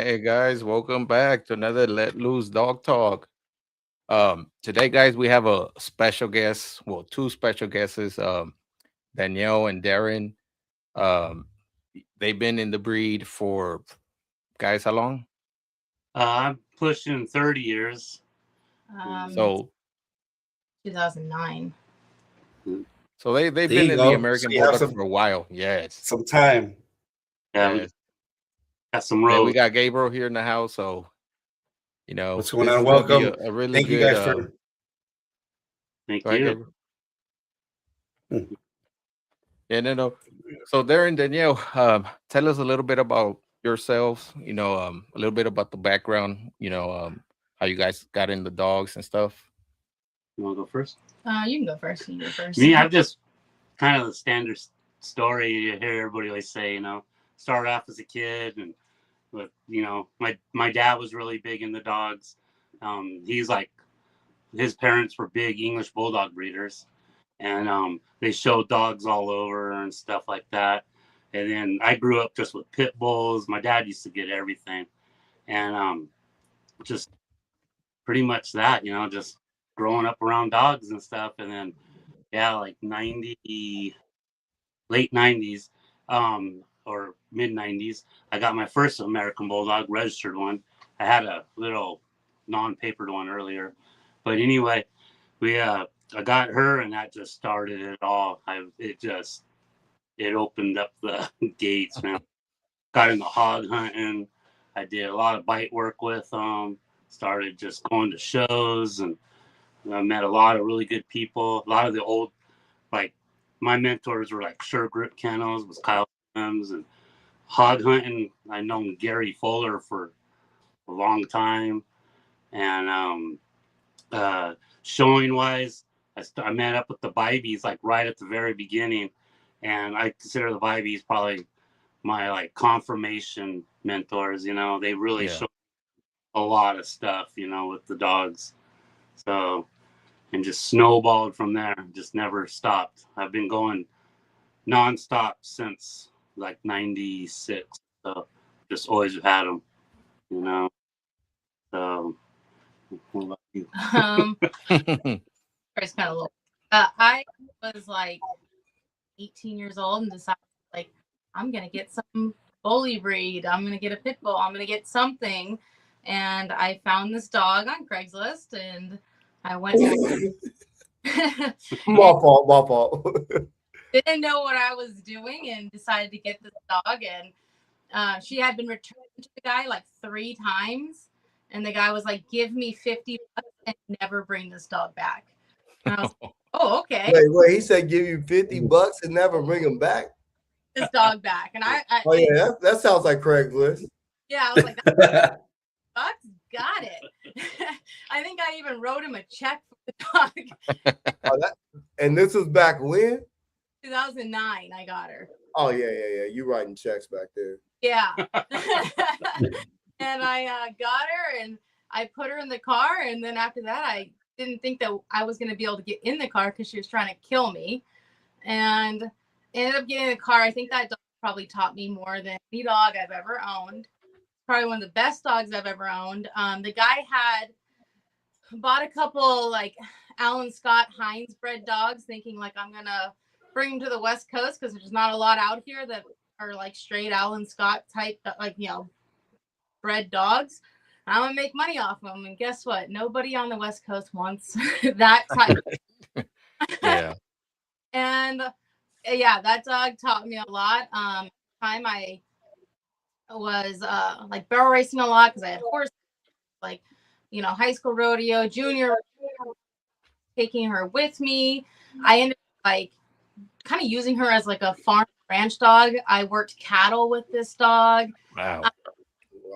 Hey guys, welcome back to another Let Loose Dog Talk. Today, guys, we have a special guest. Well, two special guests. Danielle and Darren. Um, they've been in the breed for guys. How long? I'm pushing 30 years. So, 2009. so they've There been you in the go. So American you have Bulldog for a while. Yes, some time. Yeah, we yes. got some And then we road. got Gabriel here in the house. So What's going this on? is gonna be Welcome. a really Thank you good. guys for. Thank Go ahead, you. Gabriel. Yeah, no. So Darren, Danielle, tell us a little bit about yourselves. A little bit about the background. How you guys got into dogs and stuff. You want to go first? You can go first. You can go first. Me, I'm just kind of the standard story you hear everybody always say. Started off as a kid, and with my dad was really big into dogs. He's like his parents were big English Bulldog breeders, and they showed dogs all over and stuff like that. And then I grew up just with pit bulls. My dad used to get everything, and just pretty much that, just growing up around dogs and stuff. And then, yeah, like late 90s, or mid 90s, I got my first American Bulldog, registered one. I had a little non-papered one earlier. But anyway, I got her, and that just started it all. It opened up the gates, man. Got into hog hunting. I did a lot of bite work with them. Started just going to shows, and I met a lot of really good people. A lot of the old, like, my mentors were like Sure Grip Kennels, was Kyle Sims, and hog hunting. I known Gary Fuller for a long time, and showing wise, I met up with the Bibies like right at the very beginning, and I consider the Bibies probably my like confirmation mentors. They really Yeah. showed a lot of stuff, with the dogs. So, and just snowballed from there. Just never stopped. I've been going nonstop since like '96. So, just always had them, you know. So, what about you? First kind of low. I was like 18 years old and decided like I'm gonna get some bully breed. I'm gonna get a pit bull. I'm gonna get something, and I found this dog on Craigslist, and I went. My fault. My fault. Didn't know what I was doing and decided to get this dog. And she had been returned to the guy like 3 times, and the guy was like, "Give me $50 and never bring this dog back." And I was like, "Oh, okay." Wait. He said give you $50 and never bring him back. This dog back, and Oh yeah, that sounds like Craigslist. yeah, I was like, "Bucks got it." I think I even wrote him a check for the dog. And this was back when? 2009, I got her. Oh yeah. You writing checks back there. Yeah. And I got her, and I put her in the car, and then after that, I didn't think that I was going to be able to get in the car because she was trying to kill me, and ended up getting in the car. I think that dog probably taught me more than any dog I've ever owned. Probably one of the best dogs I've ever owned. The guy had bought a couple like Alan Scott Heinz bred dogs, thinking like I'm gonna bring them to the West Coast because there's not a lot out here that are like straight Alan Scott type, like bred dogs. I'm gonna make money off them, and guess what? Nobody on the West Coast wants that type. Yeah. And yeah, that dog taught me a lot. Time I was like barrel racing a lot because I had horses, like high school rodeo, junior, taking her with me. I ended up like kind of using her as like a farm ranch dog. I worked cattle with this dog. Wow. I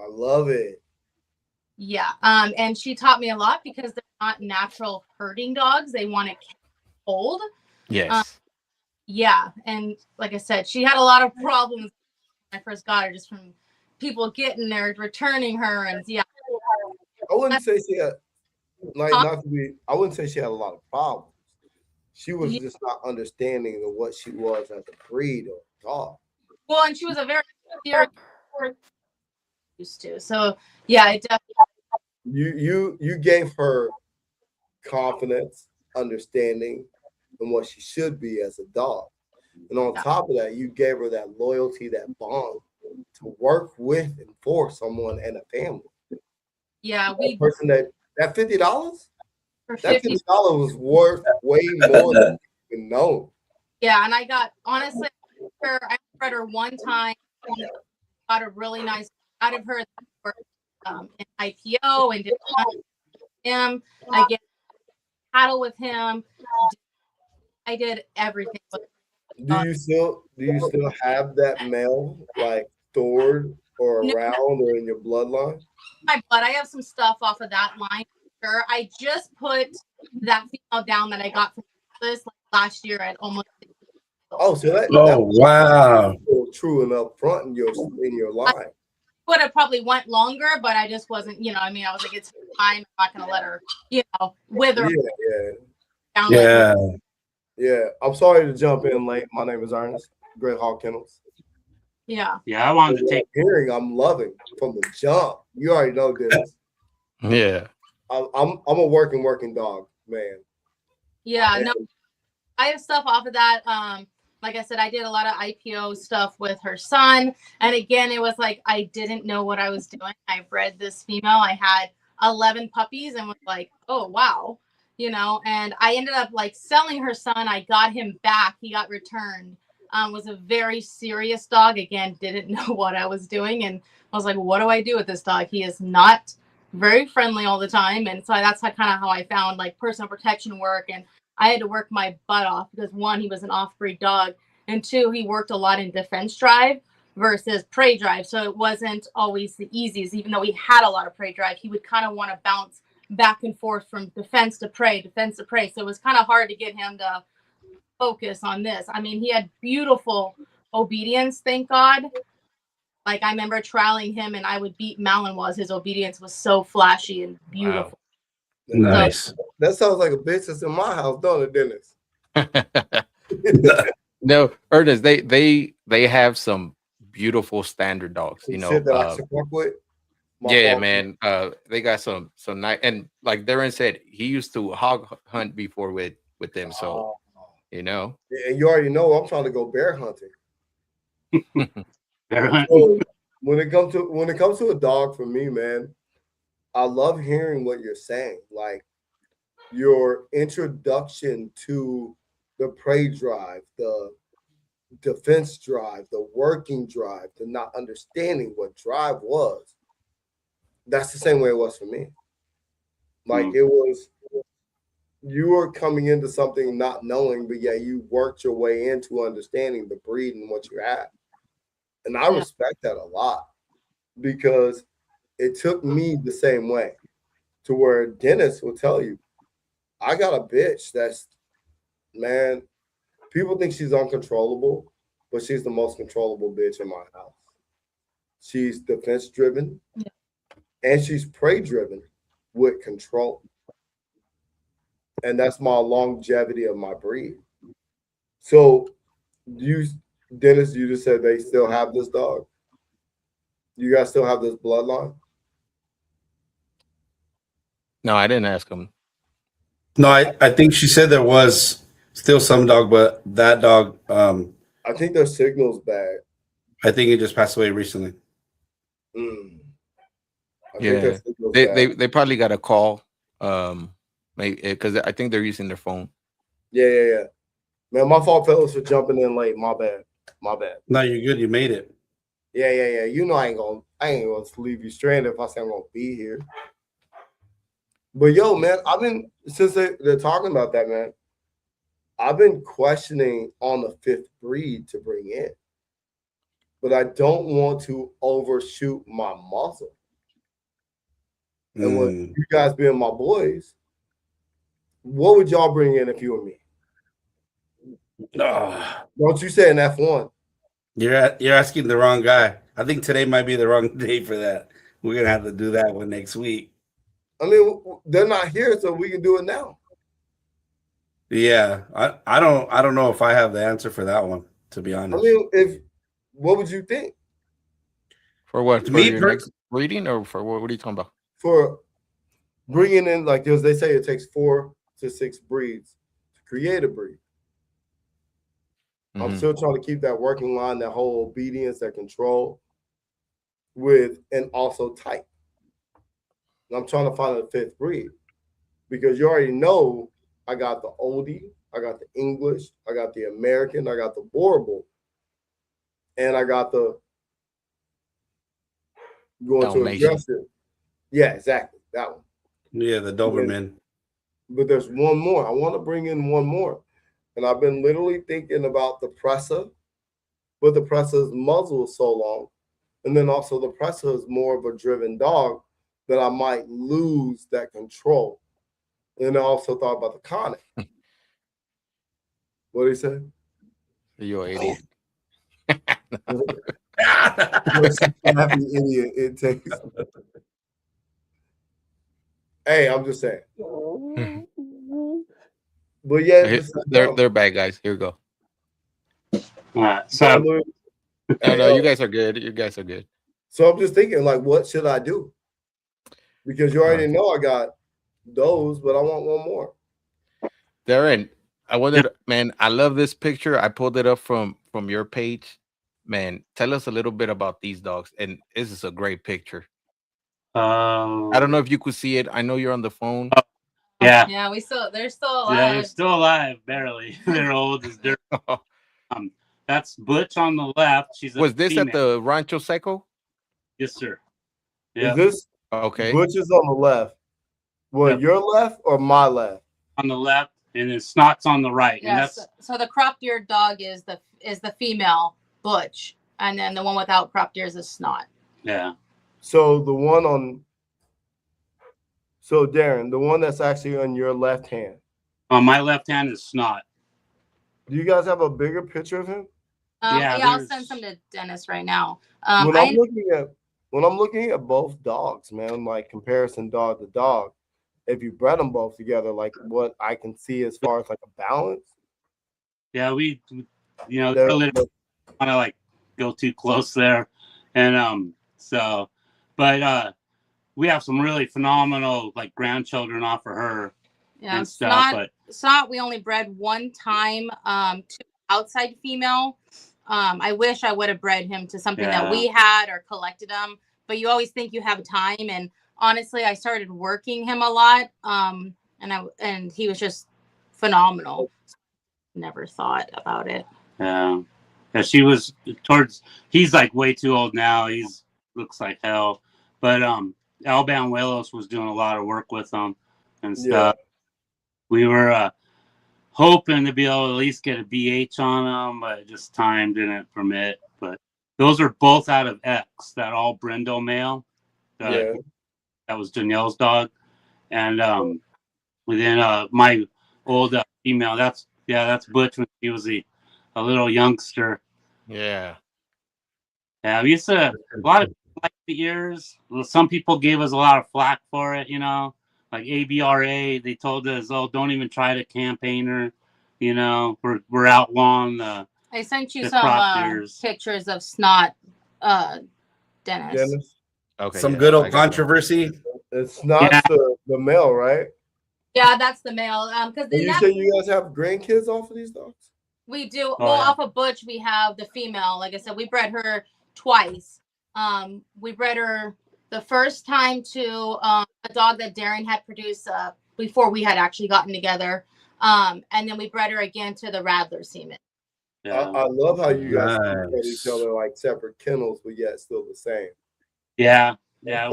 love it. Yeah. And she taught me a lot because they're not natural herding dogs. They want it cold. Yes. Yeah. And like I said, she had a lot of problems when I first got her, just from people getting her, returning her. And yeah. I wouldn't say she had I wouldn't say she had a lot of problems. She was just not understanding of what she was as a breed or dog. Well, and she was a very serious. used to. So yeah, it definitely. You gave her confidence, understanding, and what she should be as a dog. And on top of that, you gave her that loyalty, that bond to work with and for someone and a family. Yeah, that person that $50 for that $50. $50 was worth way more than you even know. Yeah, and I got honestly, I read her one time, got a really nice out of her in IPO and did him. I get paddle with him. I did everything. Do you still have that male like stored or around or in your bloodline? My blood. I have some stuff off of that line. Sure. I just put that female down that I got from this last year at almost. Oh, so that wow, true and up front in your line. Would have probably went longer, but I just wasn't. I mean, I was like, it's time. I'm not gonna let her, wither. Yeah. I'm sorry to jump in late. My name is Ernest. Great Hawk Kennels. Yeah. I wanted to take hearing. I'm loving from the jump. You already know this. Yeah. I'm a working dog, man. Yeah. No, I have stuff off of that. Like I said, I did a lot of IPO stuff with her son. And again, it was like, I didn't know what I was doing. I bred this female. I had 11 puppies and was like, oh, wow. And I ended up selling her son. I got him back. He got returned. Was a very serious dog. Again, didn't know what I was doing. And I was like, what do I do with this dog? He is not very friendly all the time. And so that's kind of how I found personal protection work. And I had to work my butt off because 1, he was an off-breed dog. And 2, he worked a lot in defense drive versus prey drive. So it wasn't always the easiest. Even though he had a lot of prey drive, he would kind of want to bounce back and forth from defense to prey. So it was kind of hard to get him to focus on this. I mean, he had beautiful obedience, thank God. I remember trialing him and I would beat Malinois. His obedience was so flashy and beautiful. Wow. Nice. So, that sounds like a business in my house, don't it, Dennis? No, Ernest, they have some beautiful standard dogs. Shit that I should work with. Yeah, man. They got some nice, and like Darren said, he used to hog hunt before with them. So and you already know I'm trying to go bear hunting. So when it comes to a dog, for me, man, I love hearing what you're saying. Like your introduction to the prey drive, the defense drive, the working drive, the not understanding what drive was. That's the same way it was for me. It was, you were coming into something not knowing, but yeah, you worked your way into understanding the breed and what you had. And I respect that a lot because it took me the same way to where Dennis will tell you, I got a bitch that's, man, people think she's uncontrollable, but she's the most controllable bitch in my house. She's defense driven and she's prey driven with control. And that's my longevity of my breed. So Dennis, you just said they still have this dog. You guys still have this bloodline? No, I didn't ask him. No, I think she said there was still some dog, but that dog, I think their signal's bad. I think it just passed away recently. Yeah, they probably got a call, maybe because I think they're using their phone. Yeah. Man, my fault, fellas, for jumping in late. My bad. No, you're good. You made it. Yeah. You know I ain't gonna leave you stranded if I say I'm gonna be here. But yo, man, since they're talking about that, man, I've been questioning on the 5th breed to bring in, but I don't want to overshoot my muzzle. And with you guys being my boys, what would y'all bring in if you were me? Don't you say an F1? You're asking the wrong guy. I think today might be the wrong day for that. We're gonna have to do that one next week. I mean, they're not here, so we can do it now. Yeah, I don't know if I have the answer for that one, to be honest. I mean, what would you think? For what? breeding or for what are you talking about? For bringing in, like, as they say, it takes 4 to 6 breeds to create a breed. I'm still trying to keep that working line, that whole obedience, that control with, and also type. And I'm trying to find a 5th breed because you already know I got the oldie, I got the English, I got the American, I got the Boerboel, and I got the going to address it. Yeah, exactly. That one. Yeah, the Doberman. But there's one more. I want to bring in one more. And I've been literally thinking about the Pressa, but the Pressa's muzzle is so long. And then also the Pressa is more of a driven dog that I might lose that control. And I also thought about the Conic. What did he say? You're an idiot. Happy idiot it takes. Hey, I'm just saying. But yeah, they're bad guys. Here we go. So no, you guys are good. You guys are good. So I'm just thinking, like, what should I do? Because you already know I got those, but I want one more. Darren, man, I love this picture. I pulled it up from your page. Man, tell us a little bit about these dogs. And this is a great picture. I don't know if you could see it. I know you're on the phone. Yeah. Yeah, they're still alive. Yeah, they're still alive, barely. They're old as dirt. That's Butch on the left. Was this female. At the Rancho Seco? Yes, sir. Yeah. Is this okay? Butch is on the left. Well, your left or my left? On the left, and then Snot's on the right. Yeah, and so the cropped ear dog is the female Butch, and then the one without cropped ears is Snot. Yeah. So the one on. So Darren, the one that's actually on your left hand. On my left hand is Snot. Do you guys have a bigger picture of him? Yeah, I'll send some to Dennis right now. When I'm looking at both dogs, man, like comparison dog to dog, if you bred them both together, like what I can see as far as like a balance. Yeah, we they're want to like go too close there, and but we have some really phenomenal like grandchildren off of her. Yeah, and stuff, Snot we only bred one time to outside female. I wish I would have bred him to something that we had or collected him, but you always think you have time. And honestly, I started working him a lot, and he was just phenomenal. Never thought about it. Yeah, she was he's like way too old now. He's looks like hell, but Alban Willis was doing a lot of work with him and stuff. Yeah. We were hoping to be able to at least get a BH on them, but just time didn't permit. But those are both out of X, that all Brindle male. That was Danielle's dog. And within my old female, that's Butch when she was a little youngster. Yeah. Yeah, we used to, a lot of people like the ears. Some people gave us a lot of flack for it, like ABRA, they told us, "Oh, don't even try to campaign her." We're outlawing the. I sent you some pictures of Snot, Dennis. Okay. Some good old controversy. It's not the male, right? Yeah, that's the male. Because you say you guys have grandkids off of these dogs? We do. Off of Butch, we have the female. Like I said, we bred her twice. We bred her the first time to a dog that Darren had produced before we had actually gotten together. And then we bred her again to the Radler semen. Yeah. I love how you guys bred each other like separate kennels, but yet still the same. Yeah. Yeah.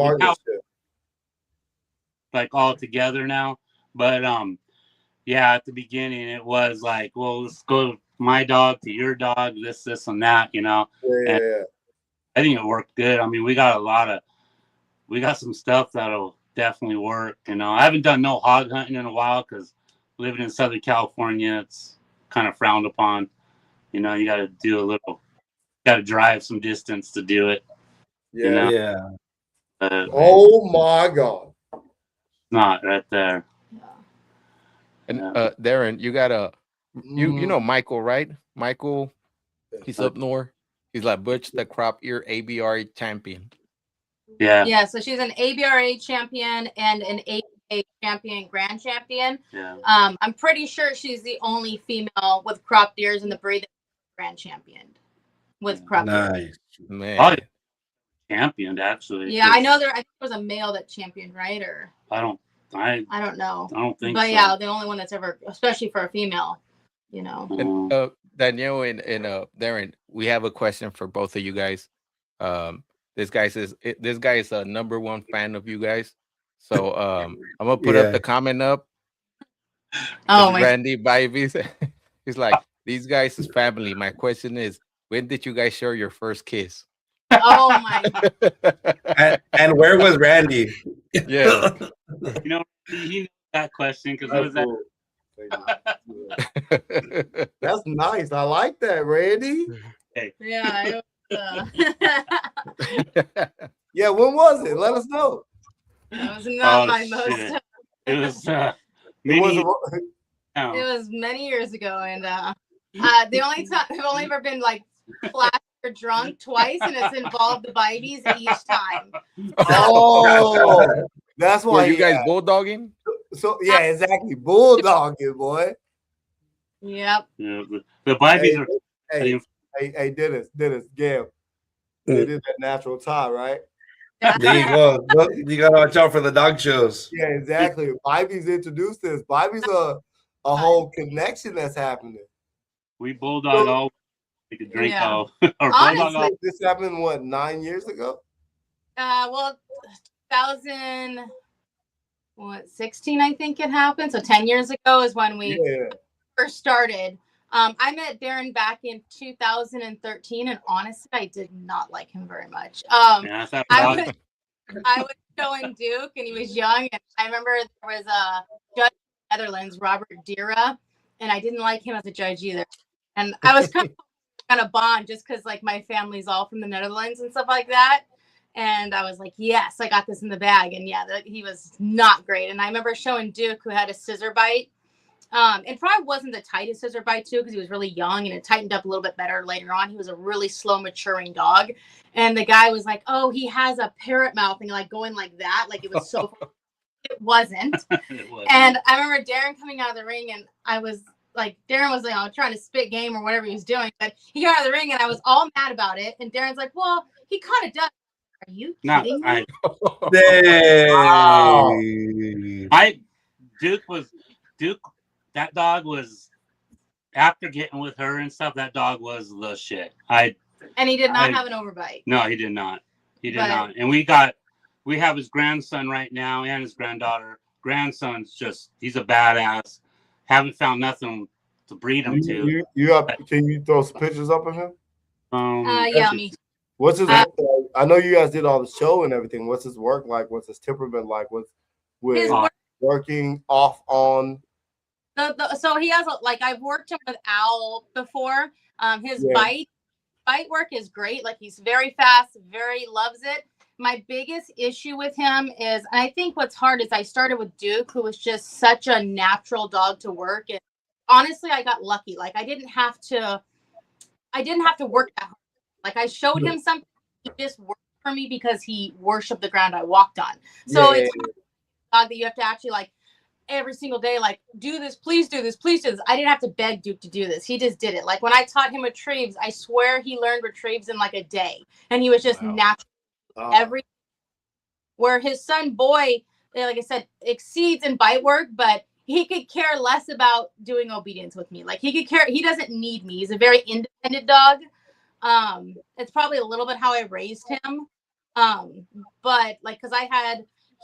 Like all together now. But at the beginning it was like, well, let's go my dog to your dog, this and that, Yeah. I think it worked good. I mean, we got some stuff that'll definitely work. I haven't done no hog hunting in a while because living in Southern California, it's kind of frowned upon. You got to do got to drive some distance to do it. Yeah. Yeah. Oh my God. Not right there. And Darren, you got you know Michael, right? Michael, he's up north. He's like Butch, the crop ear ABR champion. Yeah. Yeah, so she's an ABRA champion and an ABA champion, grand champion. Yeah. I'm pretty sure she's the only female with cropped ears in the breed that's grand championed with cropped ears. Nice. Man. Oh, championed actually. Yeah, I know I think there was a male that championed, right? Or I don't know. I don't think But so. yeah, the only one that's ever, especially for a female, you know. And, Danielle and Darren, we have a question for both of you guys. This guy is a number one fan of you guys. So I'm gonna put up the comment up. Oh my Randy Bivey. He's like, these guys is family. My question is, when did you guys share your first kiss? Oh my. And where was Randy? Yeah. You know, he knew that question because it was that. That's nice. I like that, Randy. Yeah. Yeah, when was it? Let us know. That was not my shit. most. It was It was many years ago, and the only time I've only ever been like flashed or drunk twice, and it's involved the Bibies each time. Oh, that's why. Were you guys bulldogging? So yeah, exactly, bulldogging, boy. Yeah, Yep. the Bibies are. Hey, Dennis, Gail. They did that natural tie, right? There you go. Look, you gotta watch out for the dog shows. Yeah, exactly. Bibby's introduced this. Bibby's a whole connection that's happening. We bulldog all. We could drink all. Or Honestly, bulldog all. This happened, what, 9 years ago? Well, 2016, I think it happened. So 10 years ago is when we first started. I met Darren back in 2013, and honestly, I did not like him very much. I was showing Duke, and he was young, and I remember there was a judge in the Netherlands, Robert Dira, and I didn't like him as a judge either. And I was kind of bond just because like my family's all from the Netherlands and stuff like that. And I was like, yes, I got this in the bag. And yeah, he was not great. And I remember showing Duke, who had a scissor bite. It probably wasn't the tightest scissor bite too, because he was really young, and it tightened up a little bit better later on. He was a really slow maturing dog. And the guy was like, oh, he has a parrot mouth, and like going like that. Like it was so, it wasn't. And I remember Darren coming out of the ring, and I was like, Darren was like, trying to spit game or whatever he was doing, but he got out of the ring, and I was all mad about it. And Darren's like, well, he kind of does. Are you kidding me? Duke, that dog was, after getting with her and stuff, that dog was the shit. And he did not have an overbite. No, he did not. He did not. And we have his grandson right now and his granddaughter. Grandson's just, he's a badass. Haven't found nothing to breed him to. Can you throw some pictures up of him? Yeah, me. What's his? I know you guys did all the show and everything. What's his work like? What's his temperament like? What's with working off on? So he has I've worked him with Owl before. His bite work is great. Like he's very fast, very loves it. My biggest issue with him is, and I think what's hard is I started with Duke, who was just such a natural dog to work. And honestly, I got lucky. Like I didn't have to work that hard. Like I showed him something, he just worked for me because he worshipped the ground I walked on. So it's a dog that you have to actually like every single day, like, do this, please do this, please do this. I didn't have to beg Duke to do this. He just did it. Like when I taught him retrieves, I swear he learned retrieves in like a day. And he was just natural every, where his son Boy, like I said, exceeds in bite work, but he could care less about doing obedience with me. Like he doesn't need me. He's a very independent dog. It's probably a little bit how I raised him. But like, cause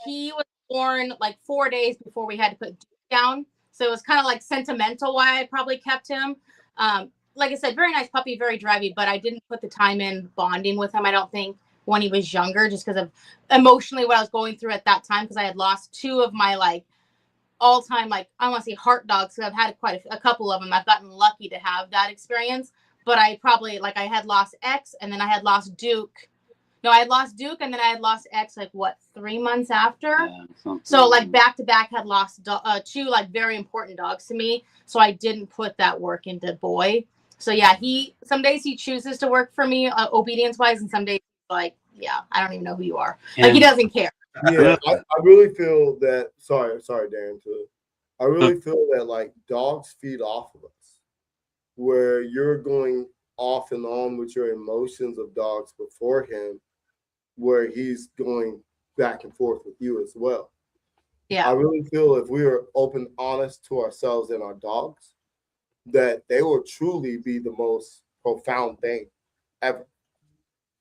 he was born like 4 days before we had to put Duke down. So it was kind of like sentimental why I probably kept him. Like I said, very nice puppy, very drivey, but I didn't put the time in bonding with him, I don't think, when he was younger, just because of emotionally what I was going through at that time. Cause I had lost two of my like all time, like I want to say heart dogs. Cause I've had quite a couple of them. I've gotten lucky to have that experience, but I probably like, I had lost X and then I had lost Duke. No, I had lost Duke and then I had lost X like 3 months after. Yeah, so like back to back had lost two like very important dogs to me. So I didn't put that work into Boy. So yeah, some days he chooses to work for me obedience wise, and some days like yeah, I don't even know who you are. Like, he doesn't care. Yeah, I really feel that. Sorry, Darren. Too. I really feel that like dogs feed off of us, where you're going off and on with your emotions of dogs before him, where he's going back and forth with you as well. Yeah. I really feel if we are open, honest to ourselves and our dogs, that they will truly be the most profound thing ever.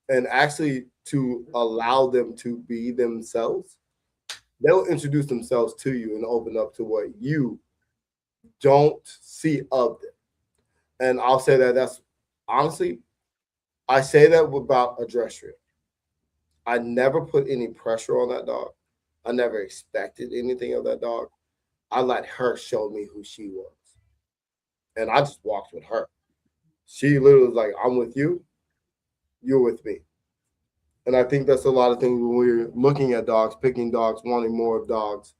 And actually, to allow them to be themselves, they'll introduce themselves to you and open up to what you don't see of them. And I'll say that that's honestly, I say that about Adrestria. I never put any pressure on that dog. I never expected anything of that dog. I let her show me who she was. And I just walked with her. She literally was like, I'm with you, you're with me. And I think that's a lot of things when we're looking at dogs, picking dogs, wanting more of dogs,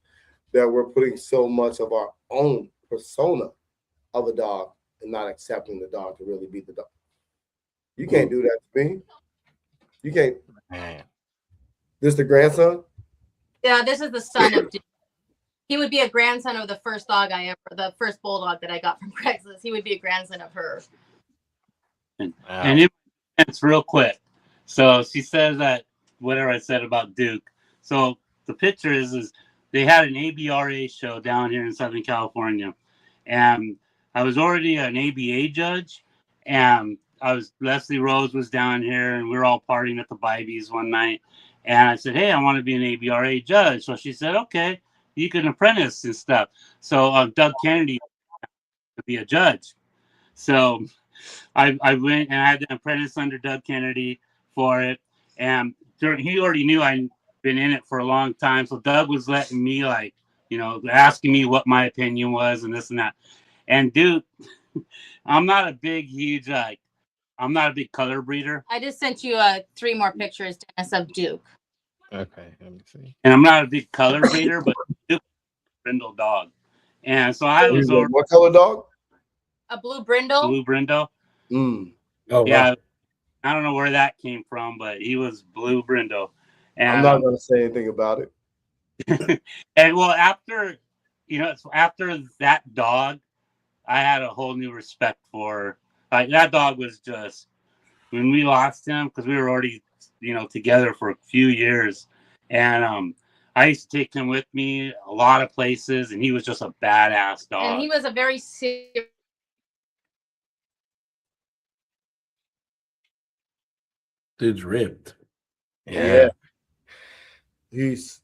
that we're putting so much of our own persona of a dog and not accepting the dog to really be the dog. You can't do that to me. You can't. Man. This the grandson? Yeah, this is the son of Duke. He would be a grandson of the first dog the first bulldog that I got from Craigslist. He would be a grandson of her. And it's real quick. So she says that whatever I said about Duke. So the picture is they had an ABRA show down here in Southern California, and I was already an ABA judge, and Leslie Rose was down here, and we were all partying at the Bibies one night, and I said, hey, I want to be an ABRA judge. So she said, okay, you can apprentice and stuff. So Doug Kennedy to be a judge. So I went and I had to apprentice under Doug Kennedy for it. And he already knew I'd been in it for a long time. So Doug was letting me, like, asking me what my opinion was and this and that. And dude, I'm not a big color breeder. I just sent you 3 more pictures, Dennis, of Duke. Okay, let me see. And I'm not a big color breeder, but Duke is a brindle dog. And so I was over. What color dog? A blue brindle. Blue brindle. Oh, yeah. Wow. I don't know where that came from, but he was blue brindle. And I'm not going to say anything about it. And well, after that dog, I had a whole new respect for. Like, that dog was just, when we lost him, because we were already together for a few years, and I used to take him with me a lot of places, and he was just a badass dog. And he was a very serious. Dude's ripped. Yeah. He's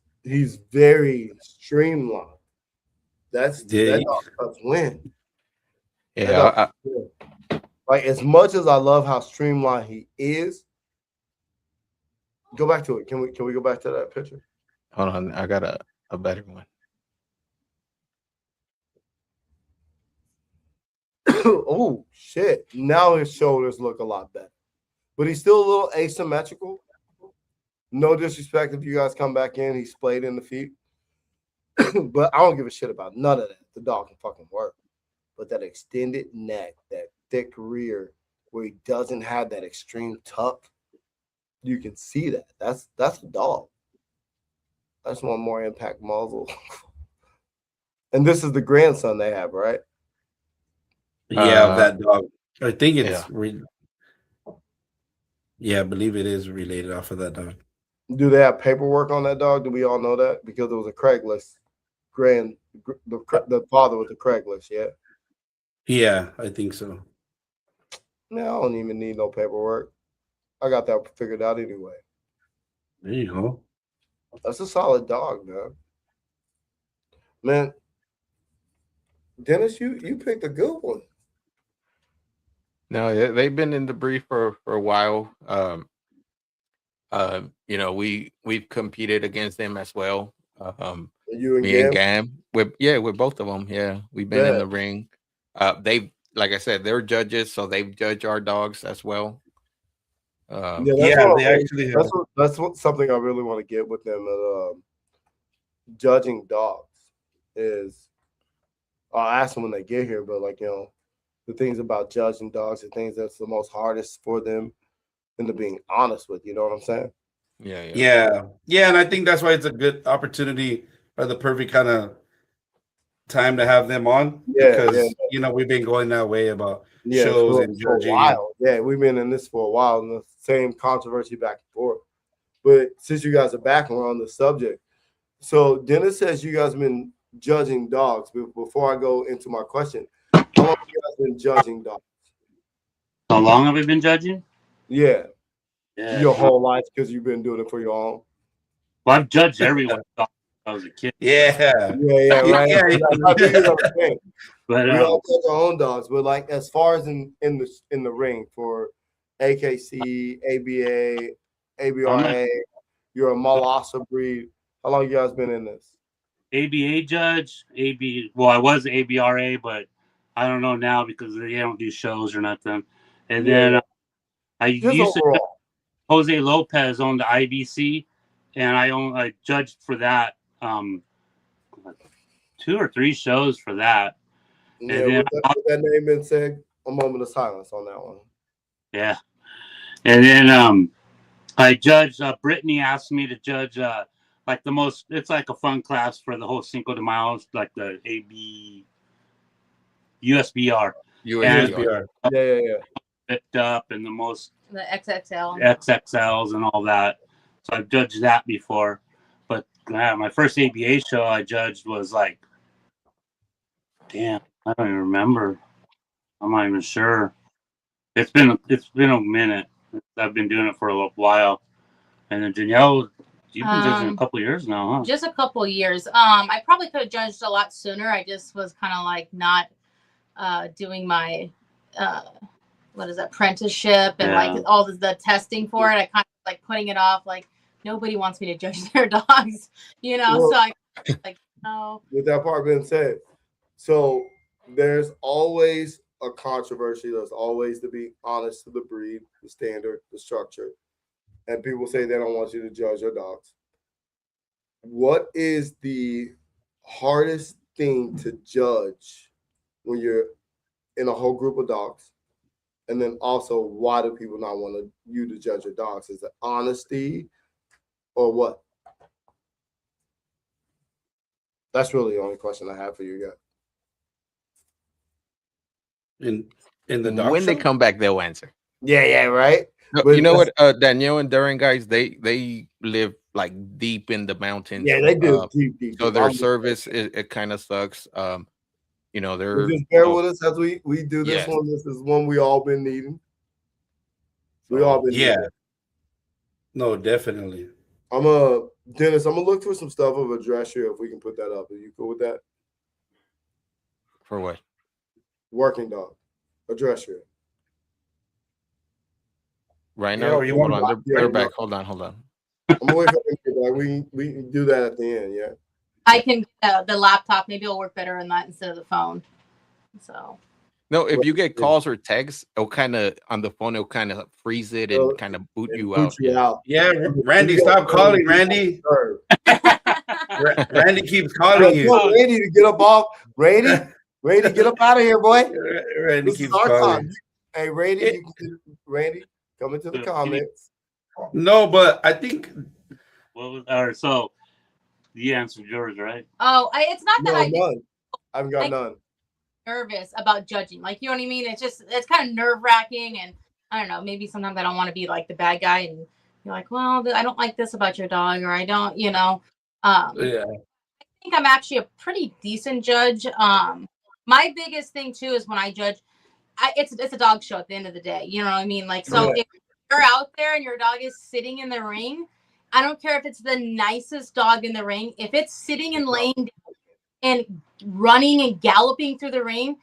very streamlined. That dog win. Yeah. Like, as much as I love how streamlined he is, go back to it. Can we go back to that picture? Hold on, I got a better one. Oh shit! Now his shoulders look a lot better, but he's still a little asymmetrical. No disrespect if you guys come back in, he's splayed in the feet, but I don't give a shit about none of that. The dog can fucking work, but that extended neck, that thick rear, where he doesn't have that extreme tuck, you can see that. That's the dog. That's one more impact muzzle. And this is the grandson they have, right? Yeah, of that dog. I think it's yeah, I believe it is related off of that dog. Do they have paperwork on that dog? Do we all know that? Because it was a Craigslist the father with the Craigslist, yeah? Yeah, I think so. Man, I don't even need no paperwork. I got that figured out anyway. There you go. That's a solid dog, man. Man, Dennis, you picked a good one. No, they've been in the breed for a while. We've competed against them as well. You and me and Gam, with both of them. Yeah, we've been in the ring. They, like I said, they're judges, so they've judged our dogs as well. That's something I really want to get with them. Judging dogs is, I'll ask them when they get here, but the things about judging dogs, the things that's the most hardest for them, and to being honest with, you know what I'm saying? Yeah, and I think that's why it's a good opportunity or the perfect kind of time to have them on because we've been going that way about shows and for a judging. while. Yeah, we've been in this for a while, and the same controversy back and forth. But since you guys are back, we're on the subject. So Dennis says you guys have been judging dogs. Before I go into my question, how long have you guys been judging dogs? How long have we been judging? Yeah. Your whole life because you've been doing it for your own. Well, I've judged everyone since I was a kid. Yeah, right. But we all judge our own dogs. But like as far as in the ring for AKC, ABA, ABRA, you're a Malasa breed. How long you guys been in this? ABA judge, well, I was ABRA, but I don't know now because they don't do shows or nothing. And then I used to Jose Lopez owned the IBC, and I judged for that 2 or 3 shows for that. Yeah, and then with that name been said, a moment of silence on that one. Yeah, and then I judged. Brittany asked me to judge like the most. It's like a fun class for the whole Cinco de Mayo, like the USBR. USBR. Yeah. Picked up and the most the XXLs and all that. So I've judged that before, but my first ABA show I judged was like, damn, I don't even remember. I'm not even sure. It's been a minute. I've been doing it for a while. And then Danielle, you've been judging a couple of years now, huh? Just a couple of years. I probably could have judged a lot sooner. I just was kind of like not doing my apprenticeship and like all the testing for it. I kind of like putting it off. Like nobody wants me to judge their dogs, Well, so I like no. With that part being said, so there's always a controversy. There's always to be honest to the breed, the standard, the structure. And people say they don't want you to judge your dogs. What is the hardest thing to judge when you're in a whole group of dogs? And then also, why do people not want you to judge your dogs? Is it honesty or what? That's really the only question I have for you guys. In the dog when show? They come back, they'll answer. Yeah, right. No, you know what, Danielle and Darren, guys, they live like deep in the mountains. Yeah, they do deep. So their service it kind of sucks. They're just bear with us as we do this one. This is one we all been needing. We all been needing. No, definitely. Dennis, I'm gonna look for some stuff of a dress shirt if we can put that up. Are you cool with that? For what? Working dog. A dress shirt. Right now, hold on. They're back. Hold on. I'm gonna wait for them. We can do that at the end. Yeah. I can the laptop. Maybe it'll work better on that instead of the phone. So. No, if you get calls or texts, it'll kind of on the phone. It'll kind of freeze it and kind of boot you out. Yeah, Randy, stop calling, Randy. Randy keeps calling you. Randy, to get up off. Randy, get up out of here, boy. Randy keeps calling. Hey, Randy, come into the comments. No, but I think. So you answered yours, right? Oh, it's not that none. I've got none. Nervous about judging, like, you know what I mean? It's kind of nerve-wracking, and I don't know, maybe sometimes I don't want to be like the bad guy and you're like, well, I don't like this about your dog, or I don't, I think I'm actually a pretty decent judge. My biggest thing too is when I judge, it's a dog show at the end of the day, you know what I mean? Like, so if you're out there and your dog is sitting in the ring, I don't care if it's the nicest dog in the ring, if it's sitting and laying down and running and galloping through the ring,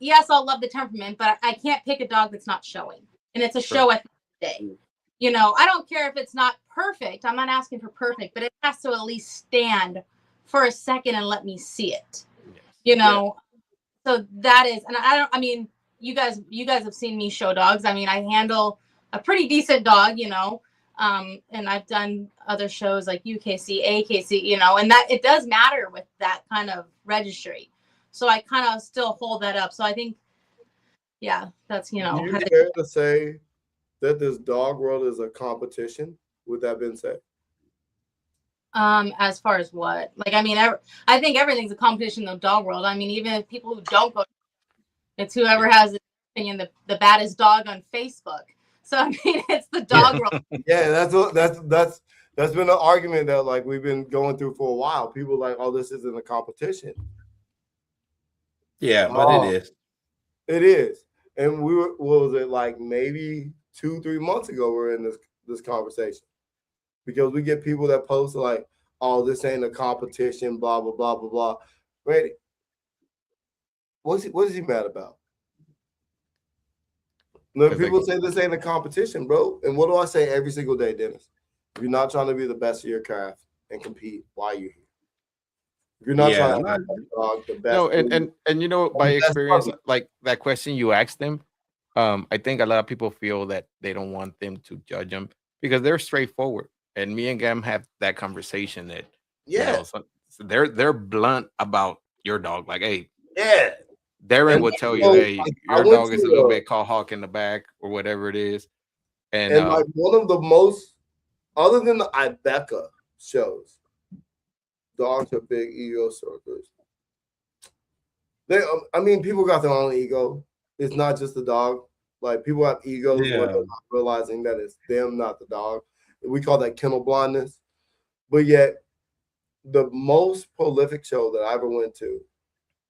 yes, I'll love the temperament, but I can't pick a dog that's not showing. And it's a show at the end of the day. I don't care if it's not perfect. I'm not asking for perfect, but it has to at least stand for a second and let me see it. So that is, and you guys have seen me show dogs. I handle a pretty decent dog, and I've done other shows like UKC, AKC, and that it does matter with that kind of registry. So I kind of still hold that up. So I think, that's, Do you dare to say that this dog world is a competition with that being said? As far as what? Like, I mean, I think everything's a competition in the dog world. I mean, even people who don't go, it's whoever has the opinion, the baddest dog on Facebook. So I mean, it's the dog world. Yeah, that's been an argument that like we've been going through for a while. People like, oh, this isn't a competition. Yeah, but it is. It is. And we were, what was it, like maybe 2-3 months ago we're in this conversation. Because we get people that post like, oh, this ain't a competition, blah, blah, blah, blah, blah. Ready? What is he mad about? When people say this ain't a competition, bro, and what do I say every single day, Dennis? If you're not trying to be the best of your craft and compete, why are you here? If you're not trying to be the best. No, and you know, by experience, like that question you asked them, I think a lot of people feel that they don't want them to judge them because they're straightforward. And me and Gam have that conversation that you know, so they're blunt about your dog. Like, hey, Darren will tell you, hey, your dog is a little bit called hawk in the back or whatever it is. And like one of the most, other than the Ibeca shows, dogs are big ego strokers. I mean, people got their own ego. It's not just the dog. Like people have egos when they're not realizing that it's them, not the dog. We call that kennel blindness. But yet, the most prolific show that I ever went to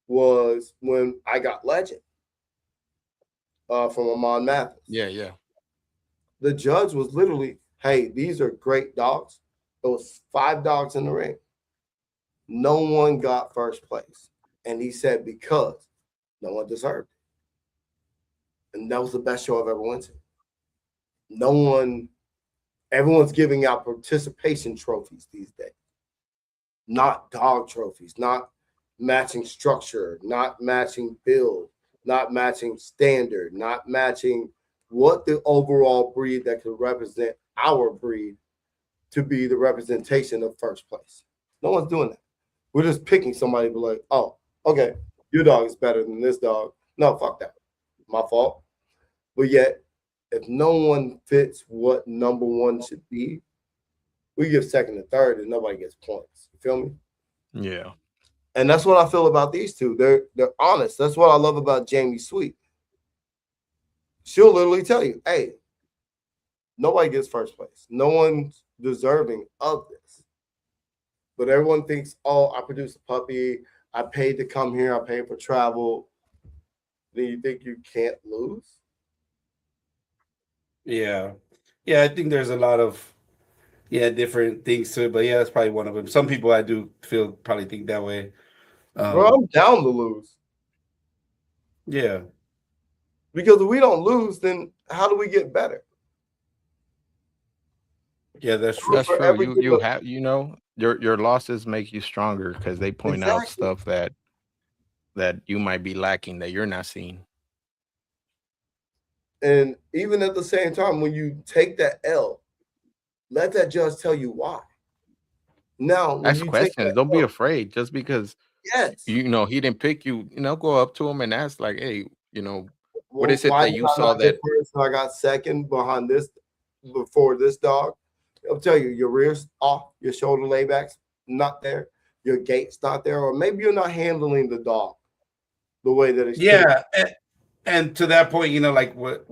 was when I got Legend from Amon Mathis. Yeah. The judge was literally, hey, these are great dogs. There was 5 dogs in the ring. No one got first place. And he said because no one deserved it. And that was the best show I've ever went to. Everyone's giving out participation trophies these days. Not dog trophies, not matching structure, not matching build, not matching standard, not matching what the overall breed that could represent our breed to be the representation of first place. No one's doing that. We're just picking somebody to be like, oh, okay, your dog is better than this dog. No, fuck that. My fault. But yet, if no one fits what number one should be, we give second and third and nobody gets points. You feel me? Yeah. And that's what I feel about these two. They're honest. That's what I love about Jamie Sweet. She'll literally tell you, hey, nobody gets first place. No one's deserving of this. But everyone thinks, oh, I produced a puppy. I paid to come here. I paid for travel. Then you think you can't lose? Yeah. I think there's a lot of different things to it, but that's probably one of them. Some people I do feel probably think that way. Bro, I'm down to lose. Yeah. Because if we don't lose, then how do we get better? Yeah, that's true. That's true. You have, you know, your losses make you stronger because they point out stuff that you might be lacking that you're not seeing. And even at the same time, when you take that L, let that judge tell you why. Now, ask questions. Don't be afraid. Just because you know he didn't pick you, you know, go up to him and ask, like, hey, you know, what is it that you saw that I got second behind this before this dog? I'll tell you, your rear's off, your shoulder laybacks not there, your gait's not there, or maybe you're not handling the dog the way that it's and to that point, you know, like what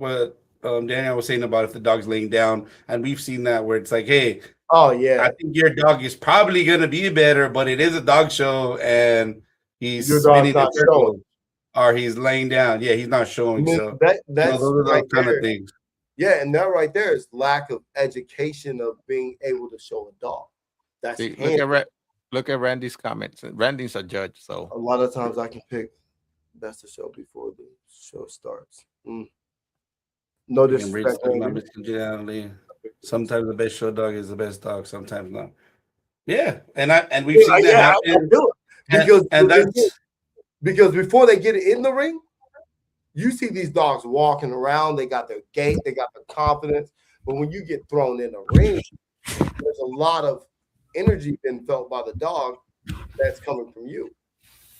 Daniel was saying about if the dog's laying down, and we've seen that where it's like, hey, I think your dog is probably gonna be better, but it is a dog show, and he's spinning in circles, or he's laying down. Yeah, he's not showing. So that's those are those kind of things. Yeah, and that right there is lack of education of being able to show a dog. That's look at Randy's comments. Randy's a judge, so a lot of times I can pick best of show before the show starts. No disrespect. Sometimes the best show dog is the best dog. Sometimes not. Yeah, and we've seen that happen. Because before they get in the ring, you see these dogs walking around. They got their gait. They got the confidence. But when you get thrown in the ring, there's a lot of energy being felt by the dog that's coming from you.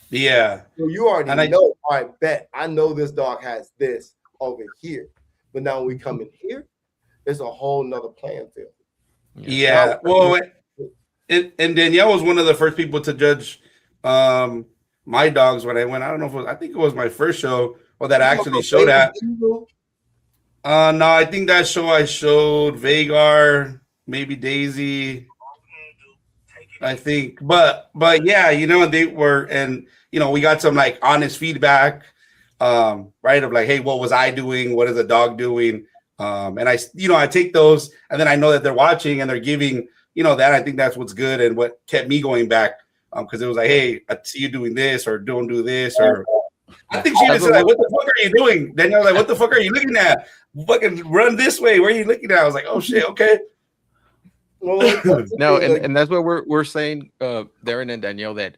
Yeah. So you already know, all right, bet. I know this dog has this over here. But now when we come in here, it's a whole nother playing field. Yeah. Well, and Danielle was one of the first people to judge my dogs when I went. I don't know if I think it was my first show that I actually showed at. No, I think that show I showed Vagar, maybe Daisy. I think, but yeah, they were, and we got some like honest feedback, right? Of like, hey, what was I doing? What is the dog doing? And I take those, and then I know that they're watching and they're giving, that. I think that's what's good and what kept me going back, because it was like, hey, I see you doing this, or don't do this, or I think she even said like, what the fuck are you doing? Danielle was like, what the fuck are you looking at? Fucking run this way. Where are you looking at? I was like, oh shit, okay. Well, no, and that's what we're saying, Darren and Danielle, that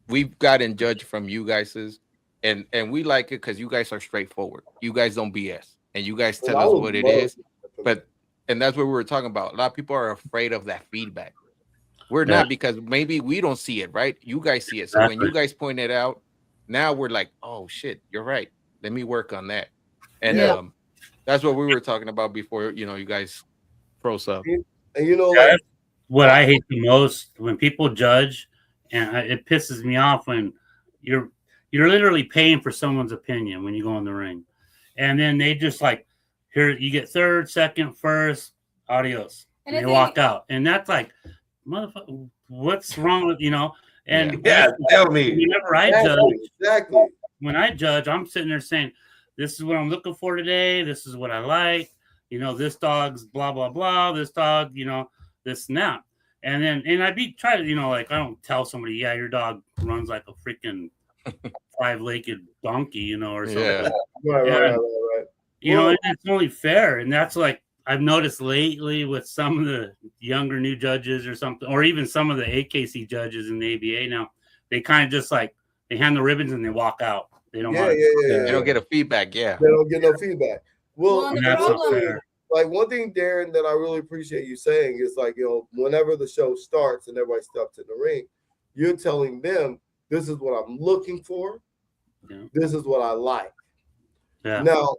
we've gotten judged from you guys, and we like it because you guys are straightforward. You guys don't BS, and you guys tell us what it is. And that's what we were talking about. A lot of people are afraid of that feedback. We're not, because maybe we don't see it, right? You guys see it. So when you guys point it out, now we're like, oh shit, you're right. Let me work on that. And that's what we were talking about before, you guys froze up. And like, what I hate the most, when people judge, and it pisses me off when you're literally paying for someone's opinion when you go in the ring, and then they just like, here you get third, second, first, adios, and they walk out, and that's like, motherfucker, what's wrong with And tell me. Whenever I judge, when I judge, I'm sitting there saying, this is what I'm looking for today. This is what I like. This dog's blah, blah, blah. This dog, this and that. And then, try to, like, I don't tell somebody, yeah, your dog runs like a freaking 5-legged donkey, or something. Yeah. Right. And it's only fair. And that's like, I've noticed lately with some of the younger new judges or something, or even some of the AKC judges in the ABA now, they kind of just like, they hand the ribbons and they walk out. They don't They don't get a feedback. They don't get no feedback. Well, that's not fair. Like, one thing, Darren, that I really appreciate you saying is like, whenever the show starts and everybody steps in the ring, you're telling them, this is what I'm looking for. Yeah. This is what I like. Yeah. Now,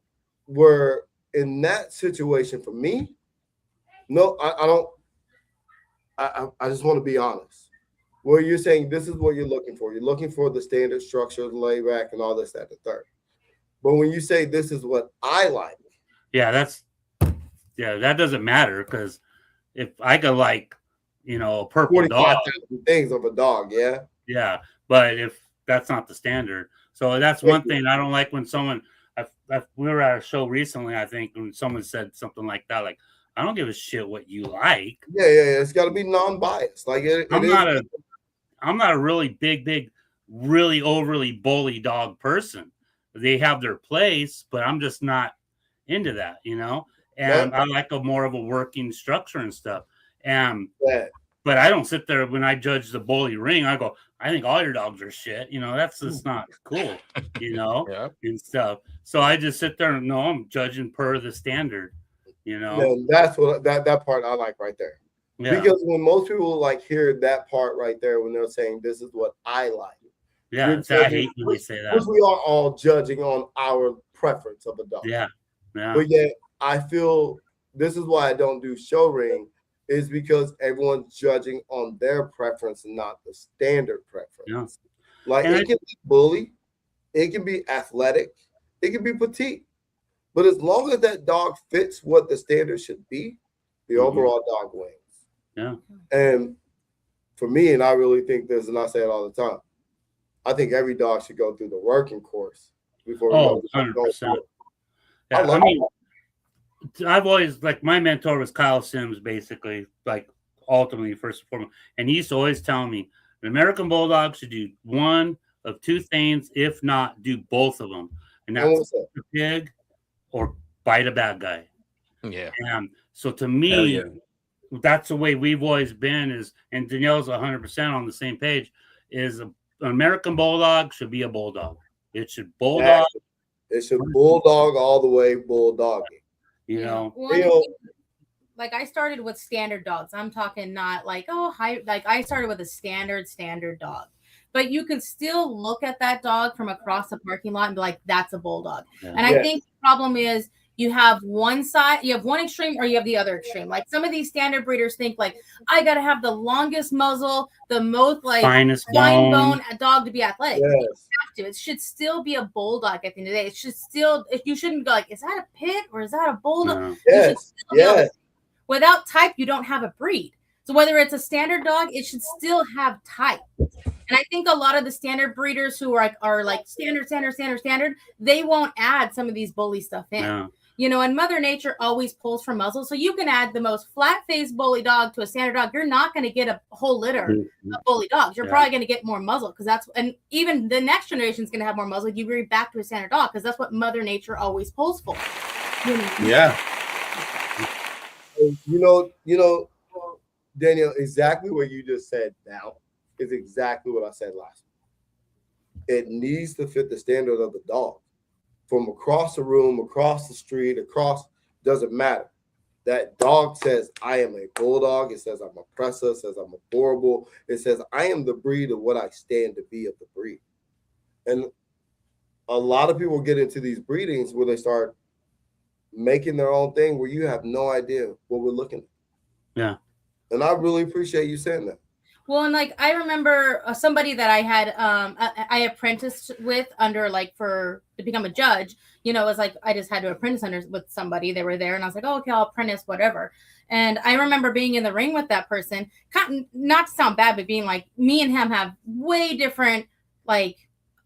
we're in that situation for me. No, I don't. I just want to be honest. Where you're saying this is what you're looking for. You're looking for the standard structure, the layback, and all this, that, the third. But when you say this is what I like, that doesn't matter, because if I could like, a purple dog, things of a dog, but if that's not the standard, so that's one thing I don't like when someone. We were at a show recently, I think, when someone said something like that, like, I don't give a shit what you like. Yeah. It's got to be non-biased. Like, I'm not a really big, really overly bully dog person. They have their place, but I'm just not into that, And I like more of a working structure and stuff. But I don't sit there when I judge the bully ring. I go, I think all your dogs are shit. That's just not cool, and stuff. So I just sit there and no, I'm judging per the standard, Yeah, that's what that part I like right there. Yeah. Because when most people like hear that part right there, when they're saying this is what I like. Yeah, I hate when they say that. Because we are all judging on our preference of a dog. Yeah. But yet I feel this is why I don't do show ring, is because everyone's judging on their preference and not the standard preference. Yeah. Like, it can be bully, it can be athletic, it can be petite. But as long as that dog fits what the standard should be, the overall dog wins. Yeah. And for me, and I really think this, and I say it all the time, I think every dog should go through the working course before we 100%. Yeah, I've always, like, my mentor was Kyle Sims, basically, like, ultimately, first and foremost. And he used to always tell me, an American Bulldog should do one of two things, if not do both of them. And that's a pig or bite a bad guy. Yeah. And so to me, that's the way we've always been, and Danielle's 100% on the same page, is an American Bulldog should be a Bulldog. It should Bulldog. It should Bulldog all the way, Bulldogging. Like, I started with standard dogs. I'm talking not like, like, I started with a standard dog. But you can still look at that dog from across the parking lot and be like, that's a Bulldog. Yeah. And I think the problem is You have one side, you have one extreme, or you have the other extreme. Like some of these standard breeders think like, I gotta have the longest muzzle, the most like finest fine bone bone dog to be athletic. Yes. You have to. It should still be a bulldog at the end of the day. It should still, you shouldn't go like, is that a pit or is that a bulldog? No. You should Yes. still be able to- Yes. Without type, you don't have a breed. So whether it's a standard dog, it should still have type. And I think a lot of the standard breeders who are like standard, they won't add some of these bully stuff in. No. You know, and Mother Nature always pulls from muzzle. So you can add the most flat-faced bully dog to a standard dog. You're not going to get a whole litter of bully dogs. You're probably going to get more muzzle because and even the next generation is going to have more muzzle. You bring back to a standard dog because that's what Mother Nature always pulls for. You know? Yeah. You know, Daniel, exactly what you just said now is exactly what I said last week. It needs to fit the standard of the dog. From across the room, across the street, doesn't matter. That dog says, I am a bulldog. It says I'm a presser. It says I'm a boreable. It says I am the breed of what I stand to be of the breed. And a lot of people get into these breedings where they start making their own thing where you have no idea what we're looking at. Yeah. And I really appreciate you saying that. Well, and like I remember somebody that I had I apprenticed with under like to become a judge. You know, it was like I just had to apprentice with somebody. They were there, and I was like, oh, okay, I'll apprentice, whatever. And I remember being in the ring with that person. Not to sound bad, but being like, me and him have way different like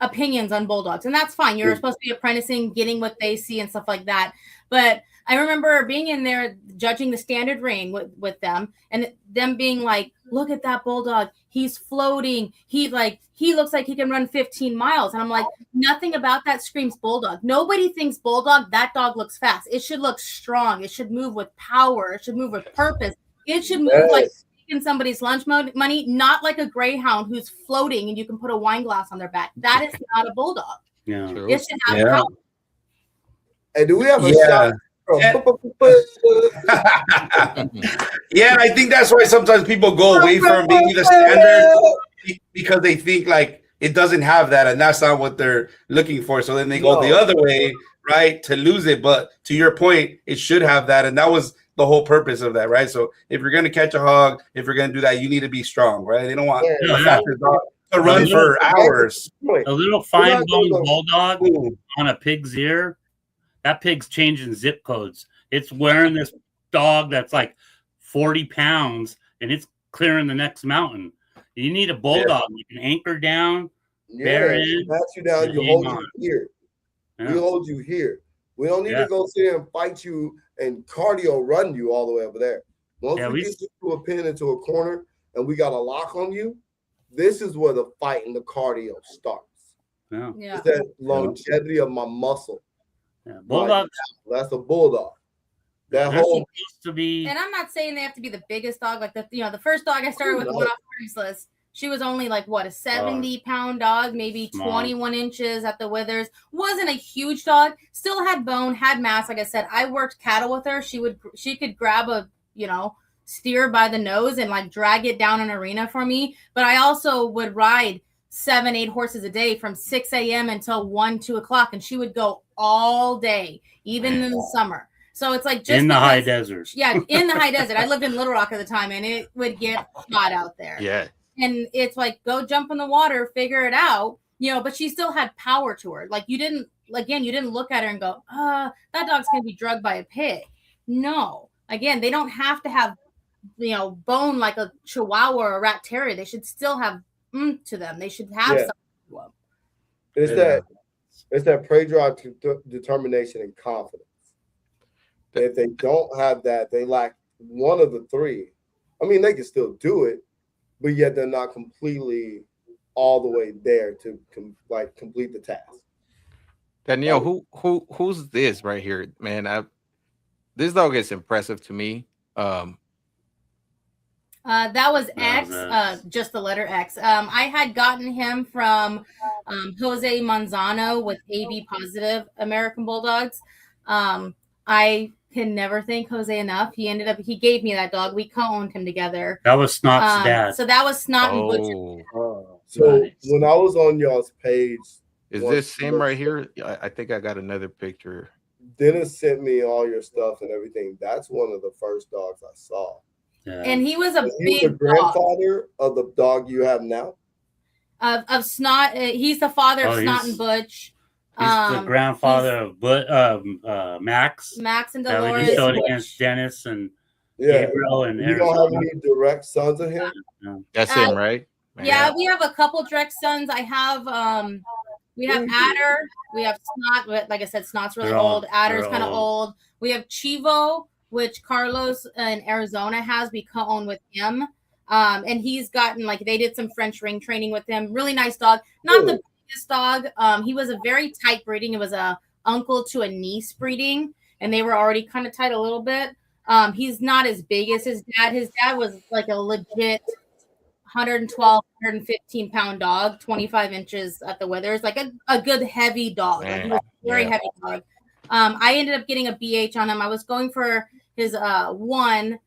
opinions on bulldogs, and that's fine. You're supposed to be apprenticing, getting what they see and stuff like that. But I remember being in there judging the standard ring with them and them being like, look at that bulldog. He's floating. He looks like he can run 15 miles. And I'm like, nothing about that screams bulldog. Nobody thinks bulldog. That dog looks fast. It should look strong. It should move with power. It should move with purpose. It should move like taking somebody's lunch money, not like a greyhound who's floating and you can put a wine glass on their back. That is not a bulldog. Yeah. It should have power. And do we have a shot? Yeah, I think that's why sometimes people go away from maybe the standard because they think like it doesn't have that, and that's not what they're looking for. So then they go the other way, right, to lose it. But to your point, it should have that, and that was the whole purpose of that, right? So if you're gonna catch a hog, if you're gonna do that, you need to be strong, right? They don't want a faster dog to run for hours. A little fine bone bulldog on a pig's ear. That pig's changing zip codes. It's wearing this dog that's like 40 pounds, and it's clearing the next mountain. You need a bulldog. You can anchor down, bear in. Pat you down, you hold you here. Yeah. We hold you here. We don't need to go sit there and fight you and cardio run you all the way over there. Once we get you to a pin into a corner and we got a lock on you, this is where the fight and the cardio starts. Yeah. It's that longevity of my muscle. Yeah, bulldog. That's a bulldog. That They're whole supposed to be. And I'm not saying they have to be the biggest dog. Like the first dog I started with, one off Craigslist, she was only like what, a 70-pound dog, maybe 21 inches at the withers. Wasn't a huge dog. Still had bone, had mass. Like I said, I worked cattle with her. She could grab a steer by the nose and like drag it down an arena for me. But I also would ride 7-8 horses a day from 6 a.m. until 1-2 o'clock, and she would go all day, even in the summer. So it's like just in the high deserts. Yeah, in the high desert. I lived in Little Rock at the time, and it would get hot out there. Yeah. And it's like, go jump in the water, figure it out, but she still had power to her. Like you didn't look at her and go, that dog's going to be drugged by a pig. No. Again, they don't have to have, bone like a Chihuahua or a Rat Terrier. They should still have to them. They should have something to them. It's that prey drive, determination, and confidence. If they don't have that, they lack one of the three. I mean, they can still do it, but yet they're not completely all the way there to complete the task. Danielle, who's this right here, man? This dog is impressive to me. That was X, just the letter X. I had gotten him from Jose Manzano with AB positive American Bulldogs. I can never thank Jose enough. He gave me that dog. We co-owned him together. That was Snot's dad. So that was Snot and Butcher. So nice. When I was on y'all's page, is this him right here? I think I got another picture. Dennis sent me all your stuff and everything. That's one of the first dogs I saw. Yeah. And he was a He's big the grandfather of the dog you have now. Of Snot. He's the father of Snot and Butch. He's the grandfather of Max. Max and that we Dolores. just showed against Dennis and Gabriel and you don't have any direct sons of him? No. That's him, right? Yeah, we have a couple direct sons. I have we have Adder, we have Snot, but like I said, Snot's really old. Adder's kind of old. We have Chivo, which Carlos in Arizona has. We co-own with him. And he's gotten, like, they did some French ring training with him. Really nice dog. Not the biggest dog. He was a very tight breeding. It was a uncle to a niece breeding, and they were already kind of tight a little bit. He's not as big as his dad. His dad was like a legit 112, 115 pound dog, 25 inches at the withers, like a good heavy dog. Like, he was a very heavy dog. I ended up getting a BH on him. I was going for his one.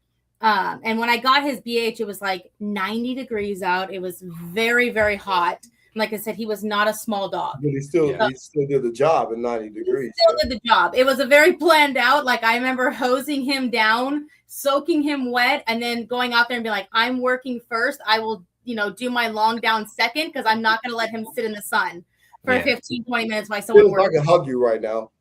And when I got his BH, it was like 90 degrees out. It was very, very hot. And like I said, he was not a small dog. But he still did the job at 90 degrees. He still did the job. It was a very planned out. Like, I remember hosing him down, soaking him wet, and then going out there and be like, I'm working first. I will, do my long down second, because I'm not going to let him sit in the sun for 15, 20 minutes while someone works. I can hug you right now.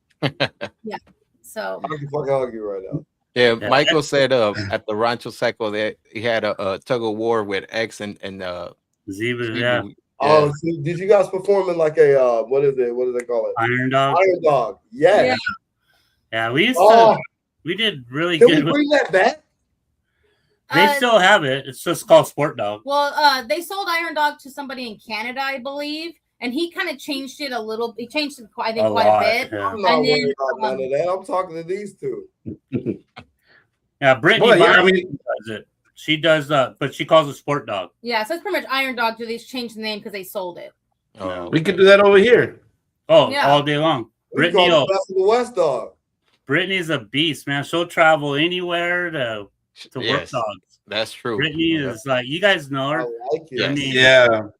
Yeah. So I can fucking hug you right now. Yeah, Michael said at the Rancho Seco that he had a tug of war with X and Ziva. Yeah. Oh, so did you guys perform in like a what is it? What do they call it? Iron Dog. Iron Dog. Yes. Yeah, we used to. We did really good. Can we bring that back? They still have it. It's just called Sport Dog. Well, they sold Iron Dog to somebody in Canada, I believe. And he kind of changed it a little. He changed it, I think, quite a bit. Yeah. I'm not worried about none of that. I'm talking to these two. Yeah, Brittany does it. She does, but she calls it Sport Dog. Yeah, so it's pretty much Iron Dog. They just changed the name because they sold it. Oh, we could do that over here. Oh, yeah. All day long. Brittany, Best of the West Dog. Brittany's a beast, man. She'll travel anywhere to work dogs. That's true. Brittany is like, you guys know her. I like it. I mean,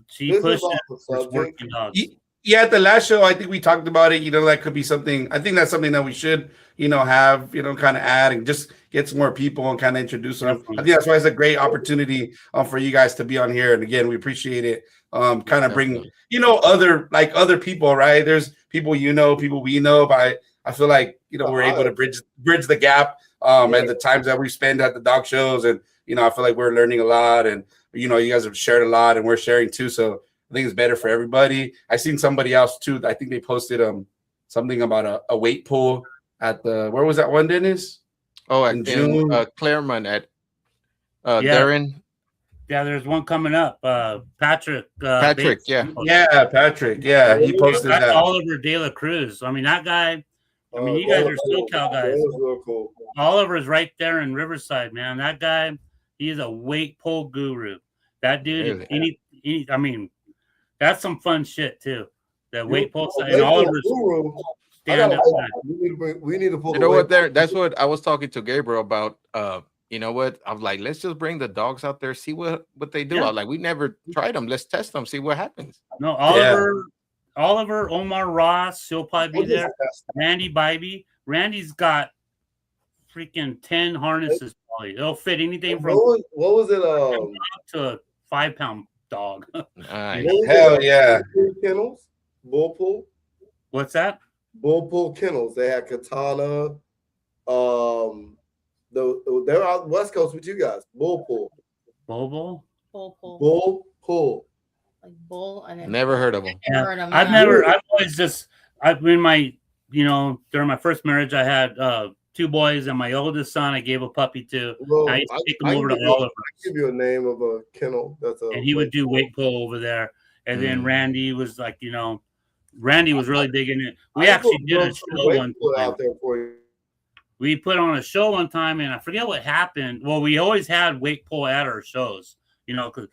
she pushes for working dogs. Yeah, at the last show, I think we talked about it. That could be something. I think that's something that we should, have, kind of add and just get some more people and kind of introduce them. I think that's why it's a great opportunity for you guys to be on here. And again, we appreciate it. Kind of bring, other people, right? There's people people we know, but I feel like we're able to bridge the gap at the times that we spend at the dog shows, and I feel like we're learning a lot, and you guys have shared a lot, and we're sharing too. So I think it's better for everybody. I seen somebody else too. I think they posted something about a weight pull at the where was that one, Dennis? Oh, in June, Claremont at Darren. Yeah, there's one coming up. Patrick. Patrick, Patrick. Yeah, he posted that. Oliver De La Cruz. I mean, that guy. I mean, you guys are SoCal guys. Real cool. Oliver's right there in Riverside, man. That guy, he is a weight pull guru. That dude, I mean, that's some fun shit too. That weight pull and Oliver's stand up. We need to pull. You know what? That's what I was talking to Gabriel about. You know what? I'm like, let's just bring the dogs out there, see what they do. I'm like, we never tried them. Let's test them, see what happens. No, Oliver, Omar Ross, he'll probably be there. Randy Bybee. Randy's got freaking 10 harnesses. Probably. It'll fit anything from what was it? To a 5-pound dog. Nice. Hell yeah. Kennels, bull pull. What's that? Bull pull kennels. They had Katana. They're out West Coast with you guys. Bull pull. Bull pull. Like bull. Never heard of them. I've always just, during my first marriage, I had 2 boys, and my oldest son I gave a puppy to. Well, I used to take him over to Oliver. I'll give you a name of a kennel. And he would do weight pull over there. And then Randy was like, Randy was really big in it. We actually did a show one time. Out there for you. We put on a show one time, and I forget what happened. Well, we always had weight pull at our shows, because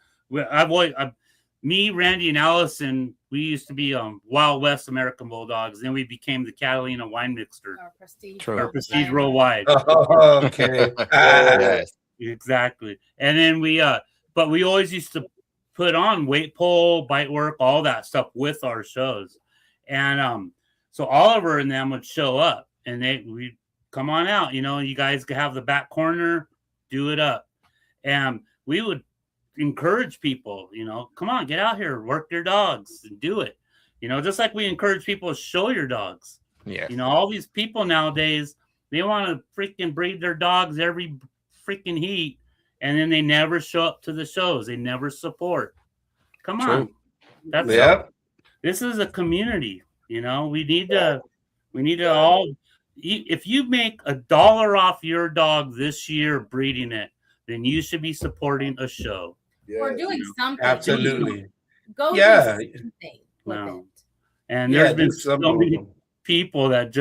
me, Randy, and Allison, we used to be Wild West American Bulldogs. Then we became the Catalina Wine Mixer. Our Prestige Worldwide. Oh, okay. Exactly. And then but we always used to put on weight pull, bite work, all that stuff with our shows. And So Oliver and them would show up, and we'd come on out. You guys could have the back corner, do it up, and we would encourage people. Come on, get out here, work your dogs, and do it. Just like we encourage people to show your dogs. Yeah. All these people nowadays, they want to freaking breed their dogs every freaking heat, and then they never show up to the shows. They never support. Come on. This is a community. We need to all. If you make $1 off your dog this year breeding it, then you should be supporting a show. Or doing something. Absolutely. Go do something with it. And there's been so many people that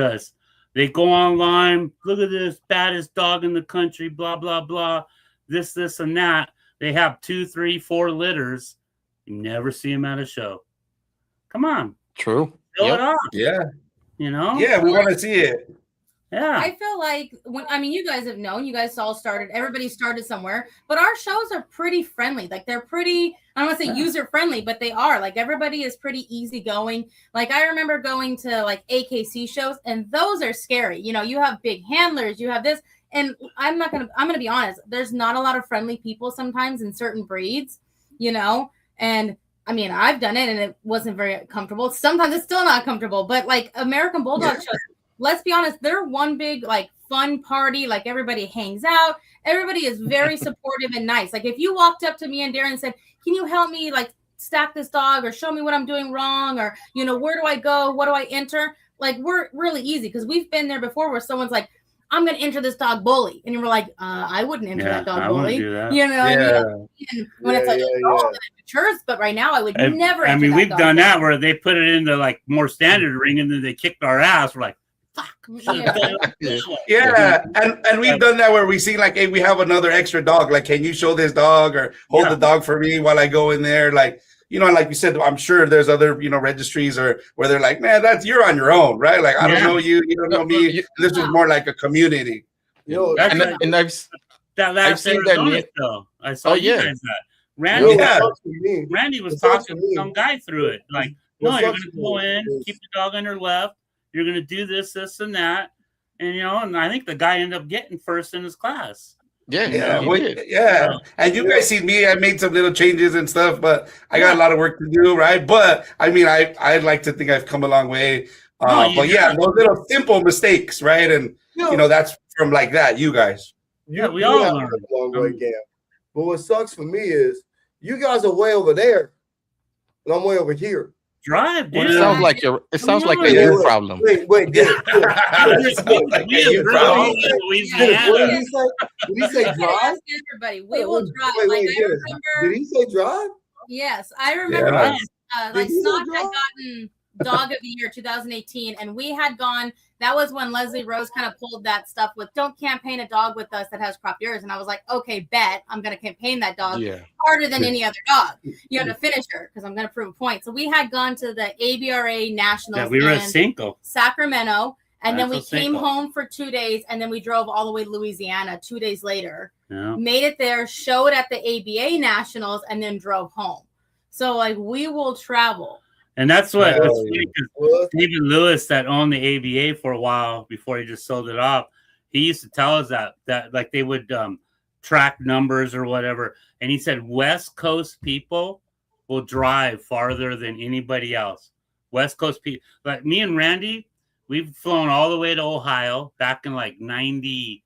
they go online, look at this baddest dog in the country, blah, blah, blah, this, and that. They have 2, 3, 4 litters. You never see them at a show. Come on. True. Fill it off. Yeah. Yeah, we want to see it. Yeah. I feel like you guys have known, you guys all started, everybody started somewhere, but our shows are pretty friendly. Like they're pretty, I don't want to say user friendly, but they are. Like everybody is pretty easygoing. Like I remember going to like AKC shows, and those are scary. You have big handlers, you have this, and I'm going to be honest, there's not a lot of friendly people sometimes in certain breeds, and I mean, I've done it and it wasn't very comfortable. Sometimes it's still not comfortable, but like American Bulldog shows, let's be honest, they're one big like fun party. Like everybody hangs out. Everybody is very supportive and nice. Like if you walked up to me and Darren and said, "Can you help me like stack this dog or show me what I'm doing wrong? Or, where do I go? What do I enter?" Like we're really easy because we've been there before where someone's like, "I'm going to enter this dog bully." And you're like, I wouldn't enter that dog bully. Do that. And when it's like, it matures, but right now I would never enter that we've dog done bully. that where they put it into like more standard ring and then they kicked our ass. We're like, fuck. Yeah. And we've done that where we see like, hey, we have another extra dog. Like, can you show this dog or hold the dog for me while I go in there? Like, like you said, I'm sure there's other, registries or where they're like, man, you're on your own, right? Like, I don't know you, you don't know me. This is more like a community. And I've seen that. I saw you guys that. Randy was talking to some guy through it. Like, no, you're going to go in, keep the dog on your left. You're going to do this, and that. And, and I think the guy ended up getting first in his class. Yeah. And you guys see me, I made some little changes and stuff, but I got a lot of work to do, right? But I mean, I'd like to think I've come a long way. But those little simple mistakes, right? And that's from like that, you guys. We all learn. A long way, Gam. But what sucks for me is you guys are way over there, and I'm way over here. Drive, dude. Well, it sounds like a you problem. Wait. Did he say drive? Everybody, we will drive. Did he say drive? Yes, I remember. Like Snock had gotten Dog of the Year 2018, and we had gone. That was when Leslie Rose kind of pulled that stuff with "Don't campaign a dog with us that has cropped ears," and I was like, "Okay, bet I'm going to campaign that dog harder than any other dog. You have to finish her because I'm going to prove a point." So we had gone to the ABRA Nationals. Yeah, we were at Cinco, Sacramento, and then we came home for 2 days, and then we drove all the way to Louisiana 2 days later. Yeah. Made it there, showed at the ABA Nationals, and then drove home. So like we will travel. And that's what Stephen Lewis, that owned the ABA for a while before he just sold it off, he used to tell us that like they would track numbers or whatever. And he said West Coast people will drive farther than anybody else. West Coast people, like me and Randy, we've flown all the way to Ohio back in like 90.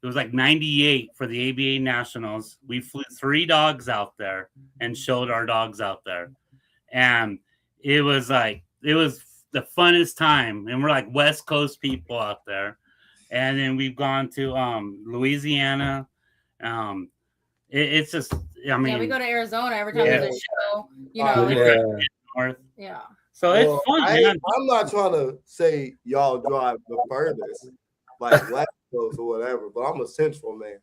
It was like 98 for the ABA Nationals. We flew 3 dogs out there and showed our dogs out there. And it was the funnest time. And we're like West Coast people out there. And then we've gone to Louisiana. It's just, I mean. Yeah, we go to Arizona every time there's a show, north. Yeah. So it's fun, man. I'm not trying to say y'all drive the furthest, like West Coast or whatever, but I'm a central man.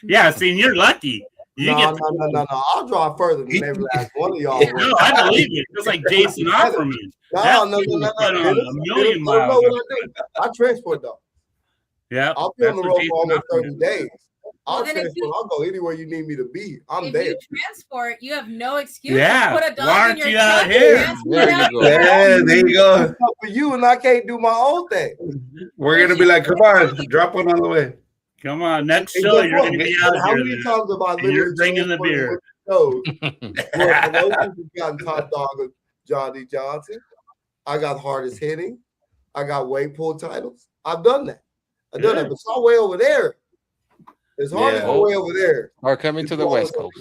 Yeah, see, you're lucky. No. I'll drive further than every last one of y'all. No, I believe it. Just like Jason Offerman. No. A million miles. I transport though. Yeah. I'll be on the road for almost 30 days. I'll transport. I'll go anywhere you need me to be. I'm there. If you transport, you have no excuse Yeah. to put a dog Why in aren't your you out truck here? and transport There you out go. here. Yeah, there you go. For you, and I can't do my own thing. We're gonna be like, come on, drop one on the way. Come on, next And show guess you're what? going to be And out how here. many then. times have I And you're literally bringing the beer. Shows where promotions have gotten top dog with John D. Johnson. I got hardest hitting. I got weight pull titles. I've done that. I've done that. But it's all way over there. It's hard to go way over there. Or coming to the West Coast.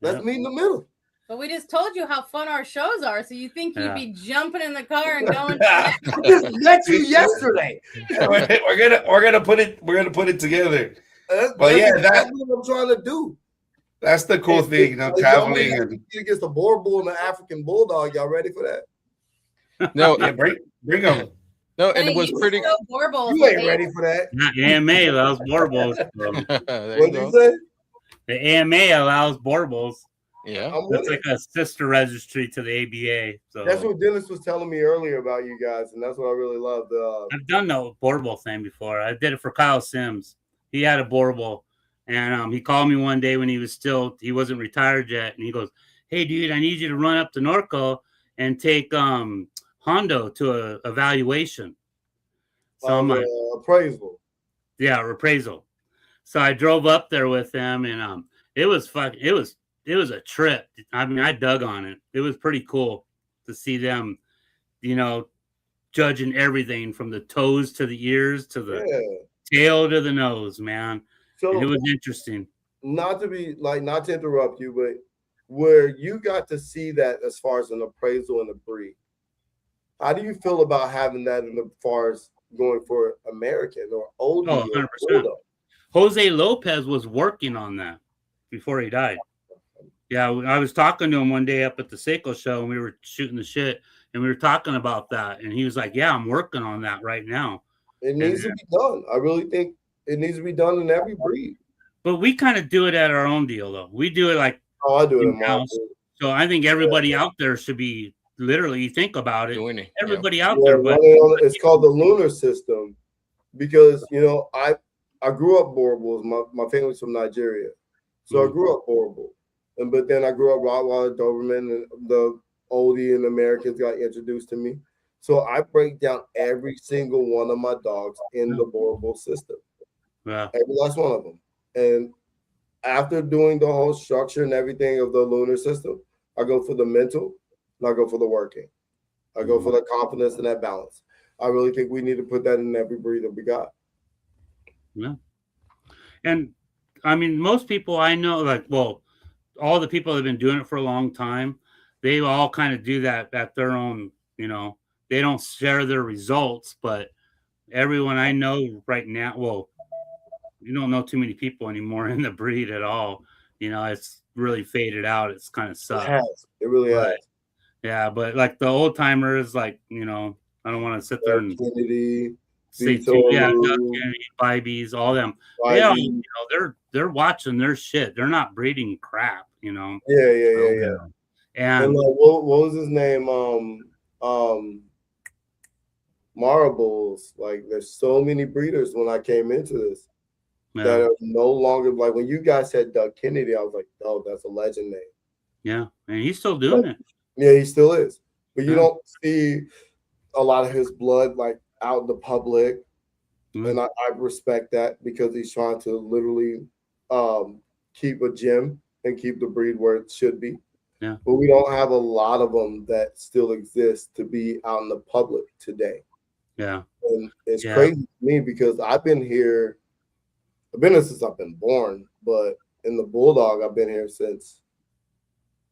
Let's meet in the middle. But we just told you how fun our shows are, so you think you'd be jumping in the car and going. I just met you yesterday. we're gonna put it together. But yeah, that's what I'm trying to do. That's the cool thing, you know, traveling and against the boar bull and the African bulldog. Y'all ready for that? No, yeah, bring them. No, and it was pretty. You ain't ready for that. The AMA allows borbos. What did you say? The AMA allows borbos. Yeah, it's like a sister registry to the ABA. So that's what Dennis was telling me earlier about you guys, and that's what I really loved. I've done the borbol thing before. I did it for Kyle Sims. He had a borbol, and he called me one day when he wasn't retired yet, and he goes, "Hey, dude, I need you to run up to Norco and take Hondo to a evaluation." So I'm like, appraisal. Yeah, appraisal. So I drove up there with them, and it was fucking. It was a trip. I mean, I dug on it. It was pretty cool to see them, you know, judging everything from the toes to the ears to the tail to the nose, man. So and it was interesting. Not to interrupt you, but where you got to see that as far as an appraisal and a breed, how do you feel about having that in as far as going for American or old? Oh, 100%. Jose Lopez was working on that before he died. Yeah, I was talking to him one day up at the Seiko show, and we were shooting the shit, and we were talking about that, and he was like, "Yeah, I'm working on that right now." It needs to be done. I really think it needs to be done in every breed. But we kind of do it at our own deal, though. We do it like I do it in my house. So I think everybody out there should be literally think about it. Doing it. Everybody out there, but it's called the lunar system because I grew up Boerboels. My family's from Nigeria, so I grew up Boerboel. But then I grew up Rottweiler, Doberman, and the oldie and Americans got introduced to me. So I break down every single one of my dogs in the Boerboel system. Yeah. Every last one of them. And after doing the whole structure and everything of the lunar system, I go for the mental and I go for the working. I go for the confidence and that balance. I really think we need to put that in every breed that we got. Yeah. And I mean, most people I know, all the people that have been doing it for a long time, they all kind of do that at their own, they don't share their results, but everyone I know right now, you don't know too many people anymore in the breed at all. It's really faded out. It's kind of sucks. It really has. Yeah, but like the old timers, I don't want to sit there and say Doug Kennedy, Bibees, all them. They're watching their shit. They're not breeding crap, Yeah. And what was his name? Marbles. Like, there's so many breeders when I came into this that are no longer like when you guys said Doug Kennedy, I was like, oh, that's a legend name. Yeah, and he's still doing it. Yeah, he still is. But you don't see a lot of his blood like out in the public. And I respect that because he's trying to literally keep a gym and keep the breed where it should be. Yeah. But we don't have a lot of them that still exist to be out in the public today. Yeah. And it's crazy to me because I've been here since I've been born, but in the Bulldog, I've been here since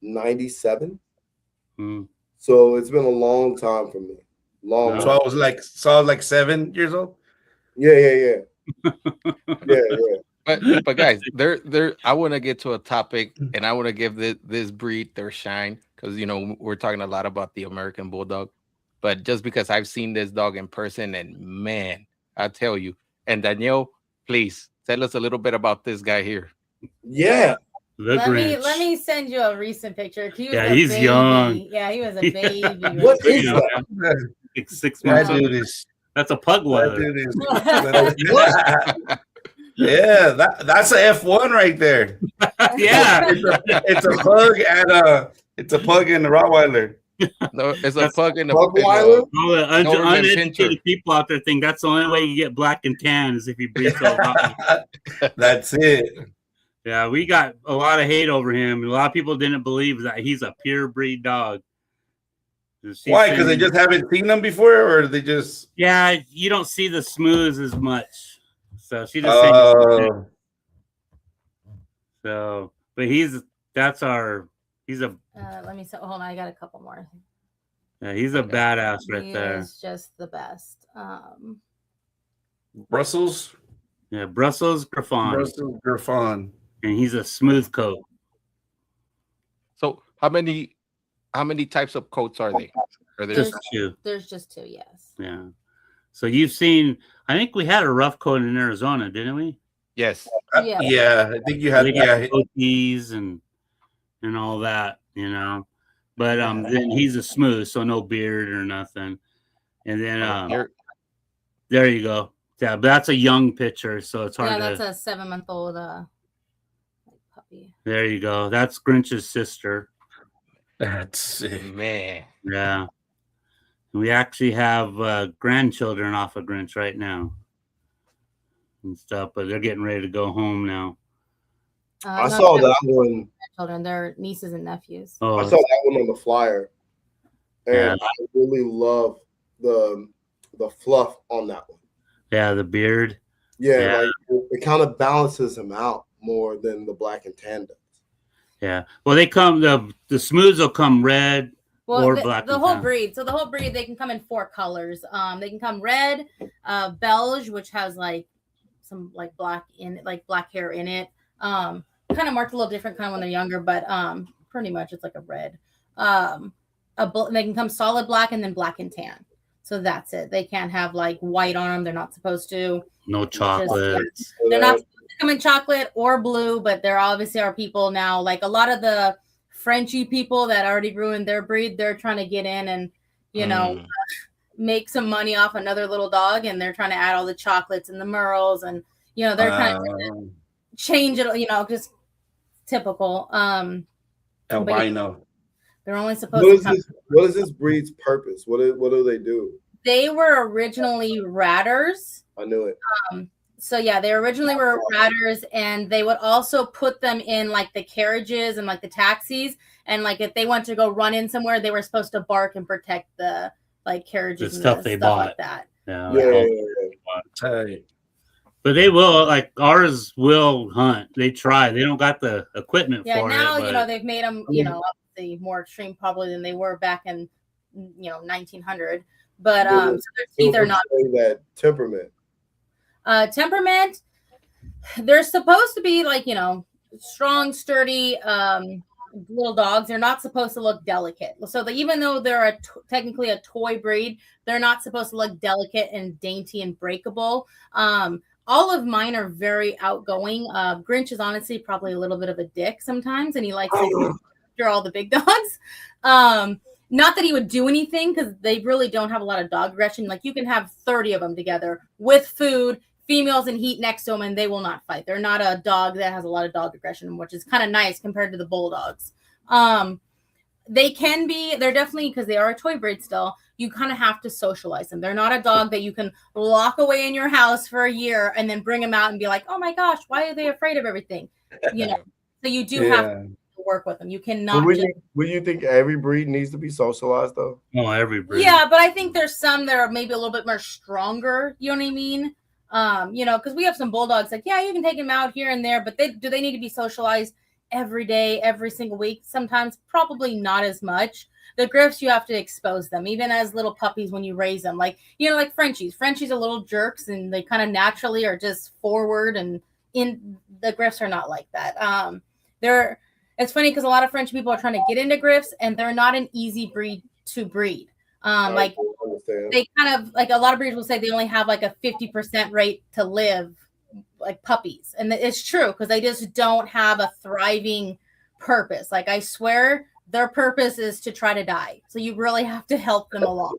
97. So it's been a long time for me. Long. So I was like 7 years old. Yeah. But guys, I want to get to a topic, and I want to give this breed their shine because we're talking a lot about the American Bulldog, but just because I've seen this dog in person, and man, I tell you, and Danielle, please tell us a little bit about this guy here. Yeah. Let me send you a recent picture. He's baby. Young. Yeah, he was a baby. What is that? 6 months old. That's a pug leather. Yeah, that's a F1 right there. Yeah, It's a pug and a Rottweiler. No, it's a pug in the Rottweiler? all the Doberman uneducated Pinscher. people out there think that's the only way you get black and tan is if you breed those dogs. That's it. Yeah, we got a lot of hate over him. A lot of people didn't believe that he's a pure breed dog. Why? Because they just haven't seen them before, or they just you don't see the smooths as much. So she just saying so, but he's a let me hold on, I got a couple more. yeah, he's a badass right there. He's just the best. Brussels. Yeah, Brussels Griffon. Brussels Griffon. And he's a smooth coat. So how many types of coats are they? Are there Just two. There's just two, yes. Yeah. So you've seen, I think we had a rough coat in Arizona, didn't we? Yes. Yeah, I think you had goatees and all that, you know. But then he's a smooth, so no beard or nothing. And then there you go. Yeah, but that's a young pitcher, so it's hard to. Yeah, that's a 7-month-old puppy. There you go. That's Grinch's sister. That's it. Man. Yeah. We actually have grandchildren off of Grinch right now and stuff, but they're getting ready to go home now. I saw that one. Children, they're nieces and nephews. Oh, I saw that one on the flyer, and Yeah. I really love the fluff on that one. yeah, the beard. Yeah, like it kind of balances him out more than the black and tan does. Yeah. Well, they come the smooths will come red or black. The whole breed. So the whole breed, they can come in 4 colors. They can come red, beige, which has like some like black in it, like black hair in it. Kind of marked a little different kind when they're younger, but pretty much it's like a red. They can come solid black and then black and tan. So that's it. They can't have like white on them. They're not supposed to. No chocolate. They're not supposed to come in chocolate or blue, but there obviously are people now, like a lot of the Frenchy people that already ruined their breed. They're trying to get in and, you know, make some money off another little dog, and they're trying to add all the chocolates and the merles, and you know they're trying to change it. You know, just typical. Albino. They're only supposed to. What is this breed's purpose? What do they do? They were originally ratters. I knew it. So yeah, they originally were ratters, and they would also put them in like the carriages and like the taxis, and like if they went to go run in somewhere, they were supposed to bark and protect the like carriages The and stuff they bought. like that. Yeah. But they will, like ours will hunt. They try. They don't got the equipment for it. Yeah, now but you know they've made them, you know, obviously more extreme probably than they were back in 1900. But so their teeth are not that temperament. Temperament. They're supposed to be like strong, sturdy little dogs. They're not supposed to look delicate. So even though they're technically a toy breed, they're not supposed to look delicate and dainty and breakable. All of mine are very outgoing. Grinch is honestly probably a little bit of a dick sometimes, and he likes to after all the big dogs. Not that he would do anything, because they really don't have a lot of dog aggression. Like you can have 30 of them together with food, females in heat next to them, and they will not fight. They're not a dog that has a lot of dog aggression, which is kind of nice compared to the bulldogs. They're definitely, because they are a toy breed still, you kind of have to socialize them. They're not a dog that you can lock away in your house for a year and then bring them out and be like, oh my gosh, why are they afraid of everything? So you do have to work with them. You cannot. Would you think every breed needs to be socialized though? No, every breed. Yeah, but I think there's some that are maybe a little bit more stronger. You know what I mean? Because we have some bulldogs like, yeah, you can take them out here and there, but do they need to be socialized every day, every single week? Sometimes probably not as much. The Griffs, you have to expose them, even as little puppies when you raise them. Like, like Frenchies. Frenchies are little jerks, and they kind of naturally are just forward, and the Griffs are not like that. It's funny because a lot of French people are trying to get into Griffs, and they're not an easy breed to breed. Like they kind of like a lot of breeders will say they only have like a 50% rate to live, like puppies, and it's true because they just don't have a thriving purpose. Like I swear, their purpose is to try to die. So you really have to help them along.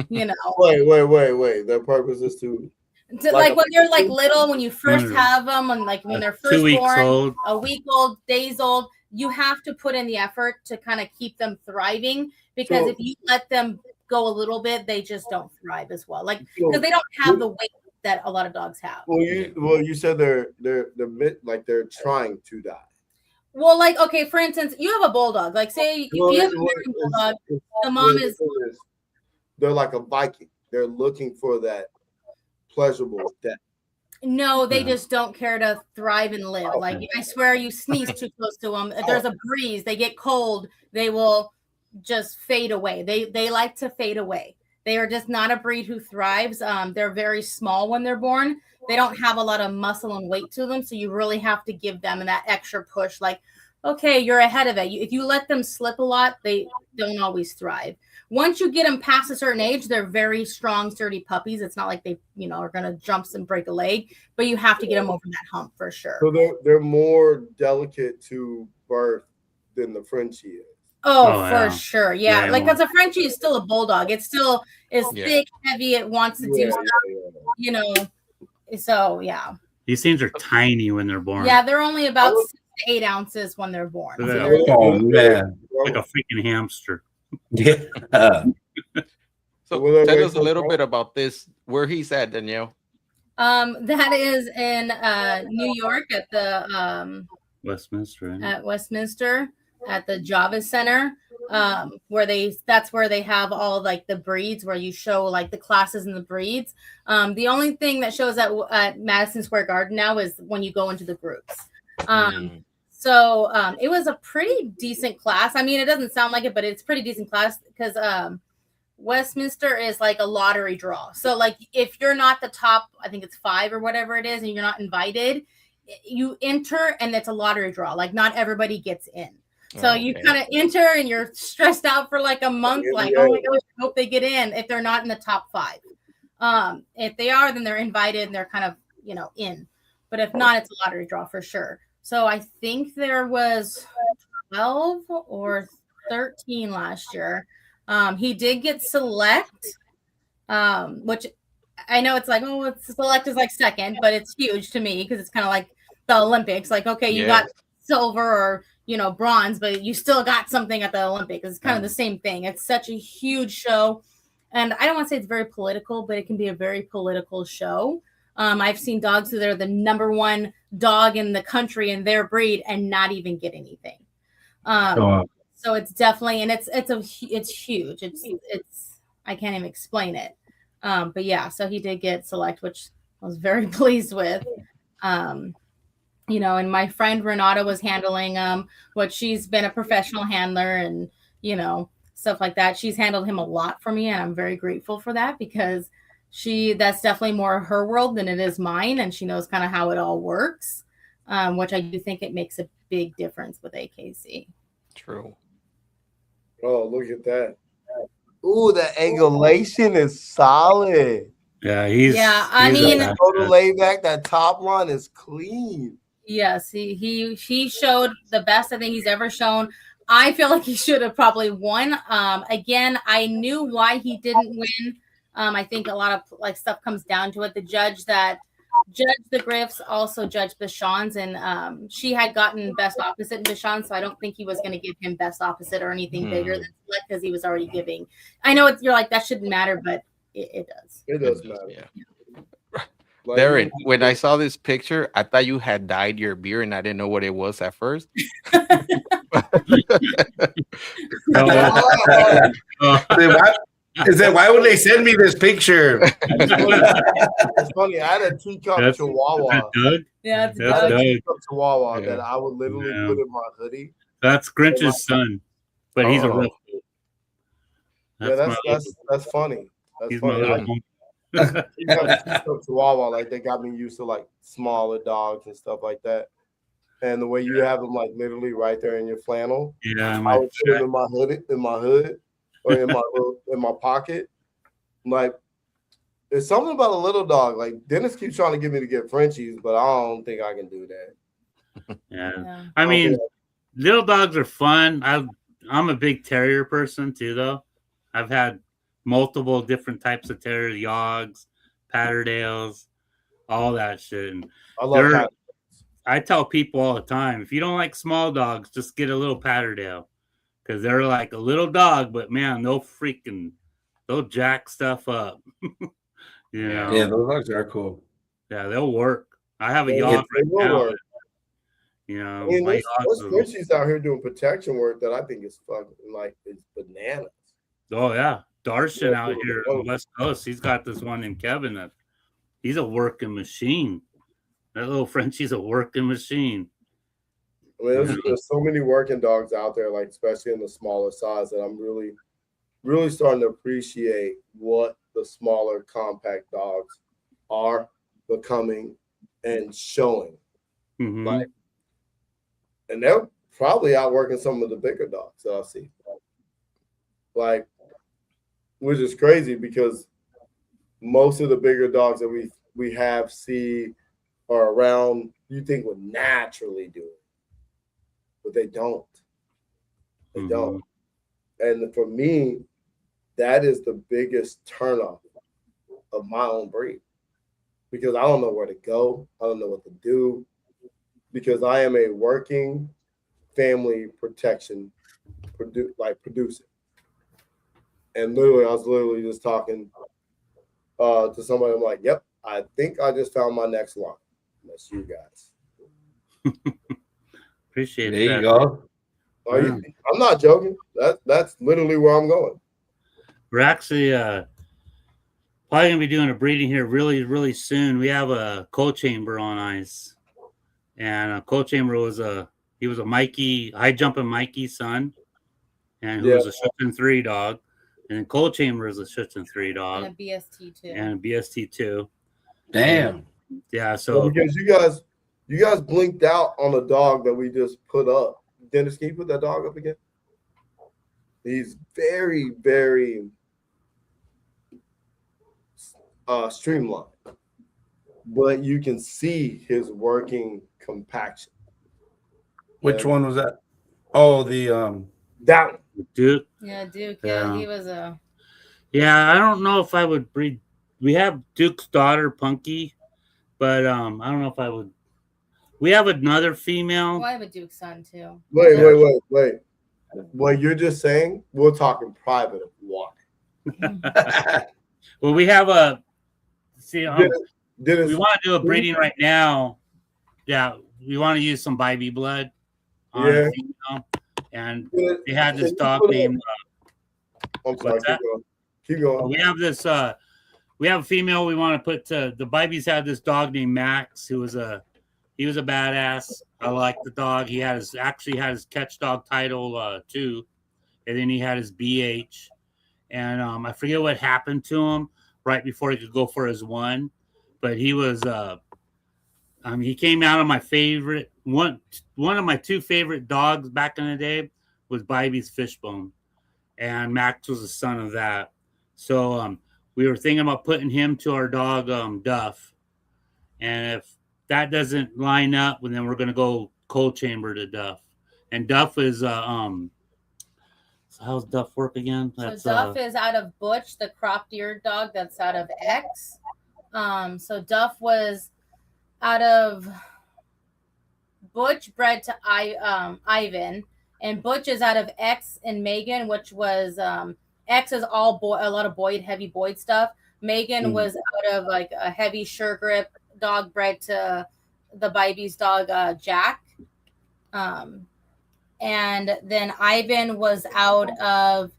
Wait. Their purpose is to. Like when they're like little, when you first have them, when they're first 2 weeks born, old, a week old, days old, you have to put in the effort to kind of keep them thriving, because if you let them go a little bit, they just don't thrive as well. Like because they don't have the weight that a lot of dogs have. Well, you said they're trying to die. Well, like, okay, for instance, you have a bulldog. Like, say if you have a American bulldog, the mom is. They're like a Viking. They're looking for that pleasurable death. No, they just don't care to thrive and live. Like, I swear, you sneeze too close to them. If there's a breeze, they get cold, they will just fade away. They like to fade away. They are just not a breed who thrives. They're very small when they're born. They don't have a lot of muscle and weight to them, so you really have to give them that extra push. Like, okay, you're ahead of it. If you let them slip a lot, they don't always thrive. Once you get them past a certain age, they're very strong, sturdy puppies. It's not like they, are going to jump and break a leg, but you have to get them over that hump for sure. So they're more delicate to birth than the Frenchie is. Oh, for sure. Yeah. Like, because a Frenchie is still a bulldog. It still is thick, heavy. It wants to do stuff, So, yeah. These things are tiny when they're born. Yeah, they're only about 6 to 8 ounces when they're born. Oh, man. Like a freaking hamster. Yeah. So tell us a little bit about this, where he's at, Danielle. That is in New York at the Westminster. At Westminster at the Java Center, that's where they have all like the breeds, where you show like the classes and the breeds. The only thing that shows at Madison Square Garden now is when you go into the groups. So it was a pretty decent class. I mean, it doesn't sound like it, but it's a pretty decent class because Westminster is like a lottery draw. So like if you're not the top, I think it's 5 or whatever it is, and you're not invited, you enter and it's a lottery draw. Like not everybody gets in. So you kind of enter and you're stressed out for like a month. Like, oh my gosh, I hope they get in if they're not in the top 5. If they are, then they're invited and they're kind of, in. But if not, it's a lottery draw for sure. So I think there was 12 or 13 last year. He did get select, which I know it's like, select is like second, but it's huge to me because it's kind of like the Olympics. Like, okay, you got silver or, bronze, but you still got something at the Olympics. It's kind of the same thing. It's such a huge show. And I don't want to say it's very political, but it can be a very political show. I've seen dogs who they're the number 1 dog in the country in their breed and not even get anything. So it's definitely, and it's huge. It's I can't even explain it. But yeah, so he did get select, which I was very pleased with. And my friend Renata was handling what she's been a professional handler and, stuff like that. She's handled him a lot for me. And I'm very grateful for that because that's definitely more her world than it is mine. And she knows kind of how it all works, which I do think it makes a big difference with AKC. True. Oh, look at that. Ooh, the angulation is solid. Yeah, I mean, total layback, that top line is clean. Yes, he showed the best I think he's ever shown. I feel like he should have probably won. Again, I knew why he didn't win. I think a lot of like stuff comes down to it. The judge that judged the Griffs also judged Bichon's, and she had gotten best opposite in Bichon, so I don't think he was going to give him best opposite or anything bigger than select because he was already giving. I know you're like that shouldn't matter, but it does. It does matter. Yeah. Darren, when I saw this picture, I thought you had dyed your beard, and I didn't know what it was at first. Why would they send me this picture? It's funny. I had a teacup chihuahua. Yeah, it's Doug. Teacup chihuahua that I would literally put in my hoodie. That's Grinch's son, but he's a rough. That's funny. That's funny. Teacup chihuahua, like they got me used to like smaller dogs and stuff like that. And the way you have them like literally right there in your flannel. Yeah, I would put them in my hood. Or in my pocket. Like, there's something about a little dog. Like, Dennis keeps trying to get me to get Frenchies, but I don't think I can do that. Yeah. I mean, little dogs are fun. I'm a big terrier person too, though. I've had multiple different types of terrier, Yogs, Patterdales. all that shit. And I love that. I tell people all the time, if you don't like small dogs, just get a little Patterdale, because they're like a little dog, but man, they'll jack stuff up. You know? Yeah, those dogs are cool. Yeah, they'll work. I have a Yeah, Yawg they right will now. work. You know, I mean, my there's Yawgs are- Frenchies out here doing protection work that I think is fucking like it's bananas. Oh yeah, Darshan out here on Oh. the West Coast, he's got this one named Kevin that he's a working machine. That little Frenchie's a working machine. I mean, there's so many working dogs out there, like especially in the smaller size, that I'm really, really starting to appreciate what the smaller compact dogs are becoming and showing. Mhm. Like, and they're probably outworking some of the bigger dogs that I see. Like, which is crazy because most of the bigger dogs that we have see are around, you think would naturally do it, but they don't. They don't. And for me, that is the biggest turnoff of my own breed, because I don't know where to go. I don't know what to do, because I am a working family protection producer. And literally, I was literally just talking to somebody. I'm like, yep, I think I just found my next line. That's you guys. Appreciate there that. you go. I'm not joking. That's literally where I'm going. We're actually probably gonna be doing a breeding here really, really soon. We have a coal chamber on ice, and a coal chamber was a Mikey, high jumping Mikey son, and who was a Schutzen 3 dog, and then coal chamber is a Schutzen 3 dog, And a BST too. and a BST 2. Damn. Yeah, so because you guys blinked out on a dog that we just put up. Dennis, can you put that dog up again? He's very, very streamlined, but you can see his working compaction. Which one was that? Oh, the that one. Duke. Yeah, Duke. Yeah, he was a. Yeah, I don't know if I would breed. We have Duke's daughter, Punky, but I don't know if I would. We have another female. Well, I have a Duke son too. Wait. What you're just saying, we'll talk in private. Why? Well, we have a. See, Dennis, we want to do a breeding right now. Yeah, we want to use some Biby blood on a female, and we had this dog named. I'm sorry. Keep going. We have this. We have a female. We want to put. The Bibys had this dog named Max, who was he was a badass. I like the dog. He had his catch dog title too, and then he had his BH, and I forget what happened to him right before he could go for his one, but he was he came out of my favorite one of my two favorite dogs back in the day was Biby's Fishbone, and Max was a son of that. So we were thinking about putting him to our dog Duff, and if that doesn't line up, then we're gonna go coal chamber to Duff. And Duff is so how's Duff work again? That's, so Duff is out of Butch, the cropped eared dog that's out of X. So Duff was out of Butch bred to Ivan, and Butch is out of X and Megan, which was X is all a lot of Boyd, heavy Boyd stuff. Megan was out of like a heavy sure grip dog bred to the Biby's dog Jack. And then Ivan was out of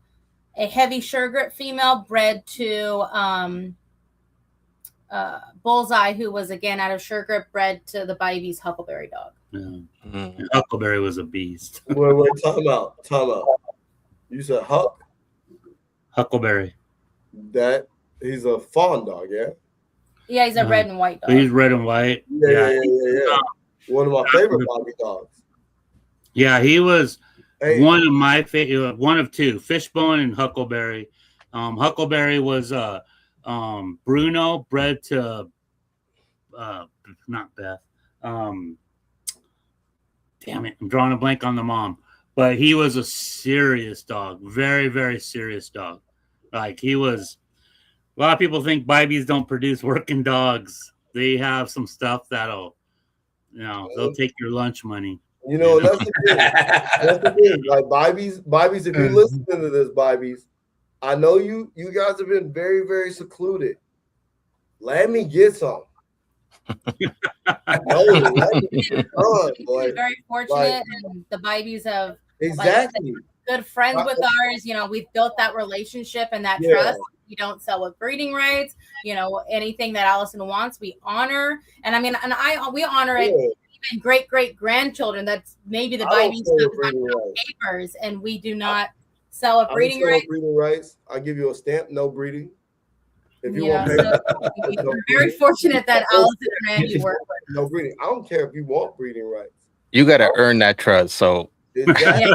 a heavy sure grip female bred to Bullseye, who was again out of sure grip bred to the Biby's Huckleberry dog. Yeah. Huckleberry was a beast. Wait, time out. You said Huckleberry. That he's a fawn dog, yeah? Yeah, he's a red and white dog. He's red and white. Yeah. One of my favorite Bobby dogs. Yeah, he was one of my favorite. One of two, Fishbone and Huckleberry. Huckleberry was Bruno, bred to not Beth. Damn it, I'm drawing a blank on the mom. But he was a serious dog, very, very serious dog. Like he was. A lot of people think Bibys don't produce working dogs. they have some stuff that'll, they'll take your lunch money. And that's the thing. That's the thing. Like Bobbies, if you're listening to this, Bobbies, I know you guys have been very, very secluded. Let me get some. We're very fortunate, and the Bobbies have exactly good friends with ours. We've built that relationship and that trust. We don't sell with breeding rights. Anything that Allison wants, we honor. And I mean, we honor it. Even great grandchildren. That's maybe the Bobbies have no papers, and we do not sell a breeding rights. Breeding rights. I give you a stamp. No breeding. If you want, we're very fortunate that Allison and Randy work with. No breeding. I don't care if you want breeding rights. You got to earn that trust. So exactly.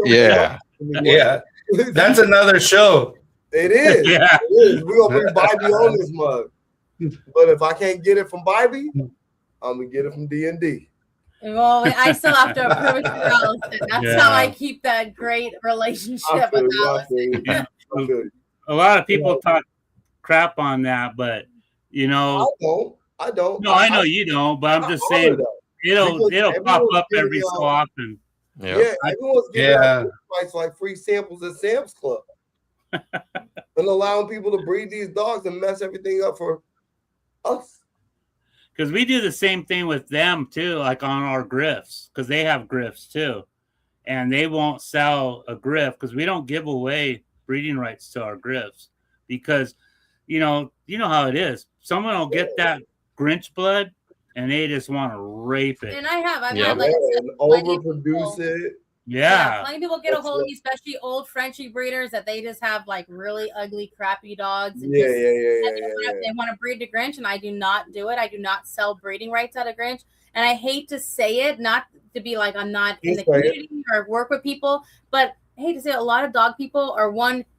Yeah. That's another show. It is. Yeah. It is. We're gonna bring Bobby on this mug. But if I can't get it from Bobby, I'm gonna get it from D&D. Well, I still have to approve it for Allison. That's how I keep that great relationship with Allison. A lot of people talk crap on that, but I don't. No, I know you don't, but I'm just saying it'll pop up every so often. Yeah, everyone's giving out advice like free samples at Sam's Club. And allowing people to breed these dogs and mess everything up for us. Because we do the same thing with them too, like on our griffs, because they have griffs too. And they won't sell a griff because we don't give away breeding rights to our griffs. Because you know how it is. Someone will get that Grinch blood and they just want to rape it. And I've had like overproduce it. Yeah. Plenty of people get a hold of me, especially old Frenchie breeders that they just have like really ugly, crappy dogs. And they want to breed to Grinch, and I do not do it. I do not sell breeding rights out of Grinch. And I hate to say it, not to be like I'm not in the community or work with people, but I hate to say it, a lot of dog people are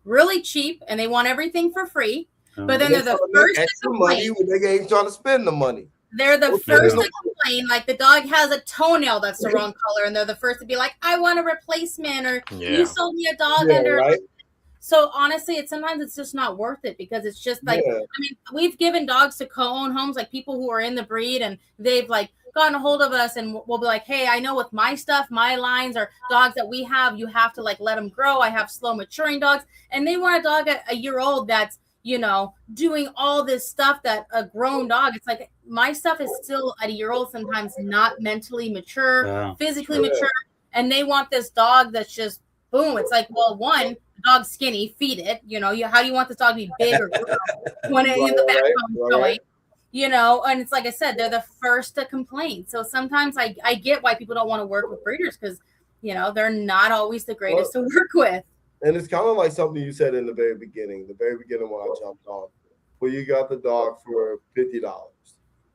really cheap and they want everything for free. But then they're the first to complain when they ain't trying to spend the money. They're the first to complain, like the dog has a toenail that's the wrong color, and they're the first to be like, I want a replacement, or you sold me a dog under. Right? So honestly, sometimes it's just not worth it because it's just like, I mean, we've given dogs to co-own homes, like people who are in the breed, and they've like gotten a hold of us, and we'll be like, hey, I know with my stuff, my lines or dogs that we have, you have to like let them grow. I have slow maturing dogs, and they want a dog at a year old that's doing all this stuff that a grown dog. It's like my stuff is still at a year old, sometimes not mentally mature, physically mature, and they want this dog that's just boom. It's like, well, one, the dog's skinny, feed it. How do you want this dog to be big or grow when it's in the background showing? And it's like I said, they're the first to complain. So sometimes I get why people don't want to work with breeders because they're not always the greatest to work with. And it's kind of like something you said in the very beginning when I jumped on, where you got the dog for $50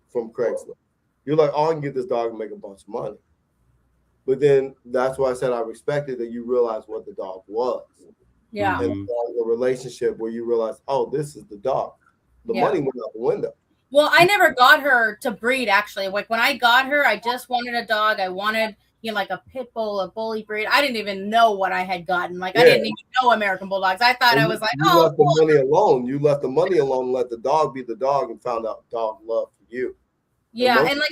from Craigslist. You're like, I can get this dog and make a bunch of money. But then that's why I said I respected that you realized what the dog was. Yeah. And a relationship where you realize, oh, this is the dog. The money went out the window. Well, I never got her to breed, actually. Like when I got her, I just wanted a dog. I wanted like a pit bull, a bully breed. I didn't even know what I had gotten. Like I didn't even know American Bulldogs. I thought I was like, you left the money alone. You left the money alone, let the dog be the dog, and found out dog love for you. Yeah, and like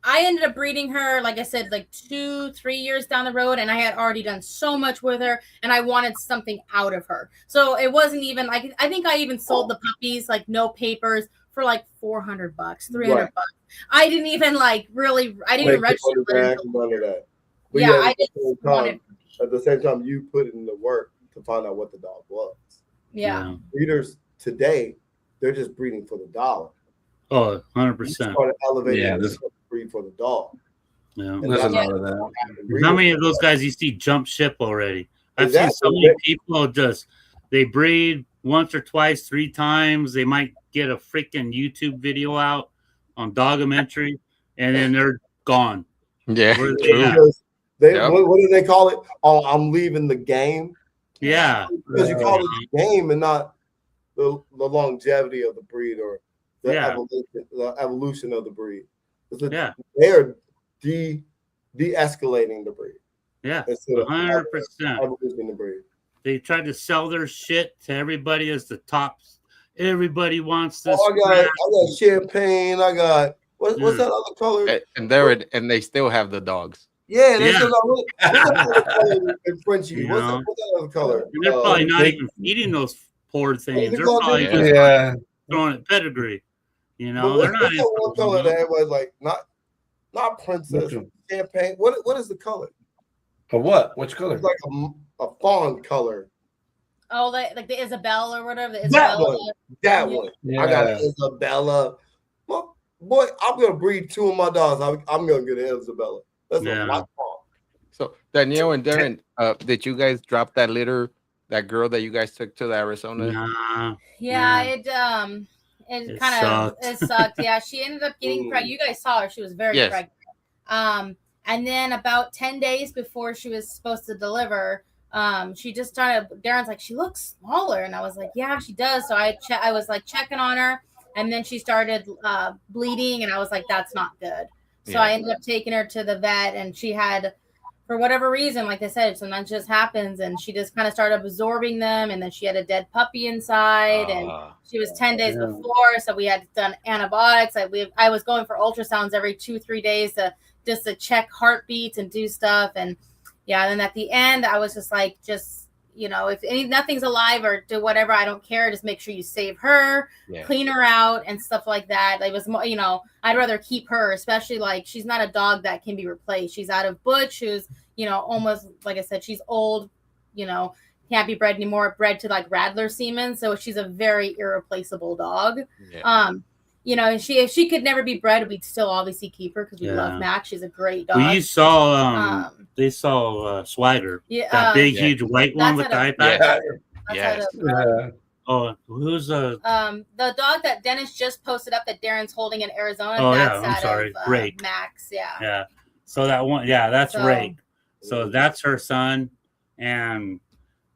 I ended up breeding her, like I said, like 2-3 years down the road, and I had already done so much with her, and I wanted something out of her. So it wasn't even like I think I even sold the puppies like no papers for like $400, $300. I didn't even I didn't even register that. But I just wanted. At the same time, you put in the work to find out what the dog was. Yeah. Breeders today, they're just breeding for the dollar. Oh, 100%. Started elevating the breed for the dog. Yeah. There's a lot of that. How many of those guys you see jump ship already? I've seen so many people they breed once or twice, 3 times. They might get a freaking YouTube video out on Dogumentary, and then they're gone. Yeah. What do they call it? Oh, I'm leaving the game. Yeah. Because you call it the game and not the longevity of the breed or the evolution of the breed. They're de-escalating the breed. Yeah. 100%. Evolution of the breed. They tried to sell their shit to everybody as the top. Everybody wants this. I got champagne. I got what's that other color? And they still have the dogs. Yeah, they still got what's that other color in Frenchie? What's that other color? And they're probably not even feeding those poor things. They're probably just throwing it pedigree. You know, they're not. What's that one color that everybody's like not princess champagne? What is the color? For what? Which color? It's like a fawn color. Oh, like the Isabella or whatever. The That Isabella. one. That one. Yeah. I got Isabella. Well, boy, I'm gonna breed 2 of my dogs. I'm gonna get an Isabella. That's a lot fawn. So Danielle and Darren, did you guys drop that litter? That girl that you guys took to the Arizona? Nah. Yeah, it kind of sucked. Yeah, she ended up getting pregnant. You guys saw her; she was very pregnant. And then about 10 days before she was supposed to deliver, she just started. Darren's like, she looks smaller, and I was like, yeah, she does. So I was like checking on her, and then she started bleeding, and I was like, that's not good. So I ended up taking her to the vet, and she had, for whatever reason, like I said, sometimes just happens, and she just kind of started absorbing them, and then she had a dead puppy inside, and she was 10 days before, so we had done antibiotics. I was going for ultrasounds every 2-3 days to check heartbeats and do stuff, and then at the end, I was just like, if nothing's alive or do whatever, I don't care. Just make sure you save her, clean her out, and stuff like that. It was more, I'd rather keep her, especially like she's not a dog that can be replaced. She's out of Butch, who's almost like I said, she's old, can't be bred anymore. Bred to like Radler semen, so she's a very irreplaceable dog. If she could never be bred, we'd still obviously keep her because we love Max. She's a great dog. Well, you saw they saw Swagger, that big huge white one with the eye patch. Oh, who's the dog that Dennis just posted up that Darren's holding in Arizona? Oh I'm sorry, Rake. Max, yeah. So that one, that's Rake. So that's her son, and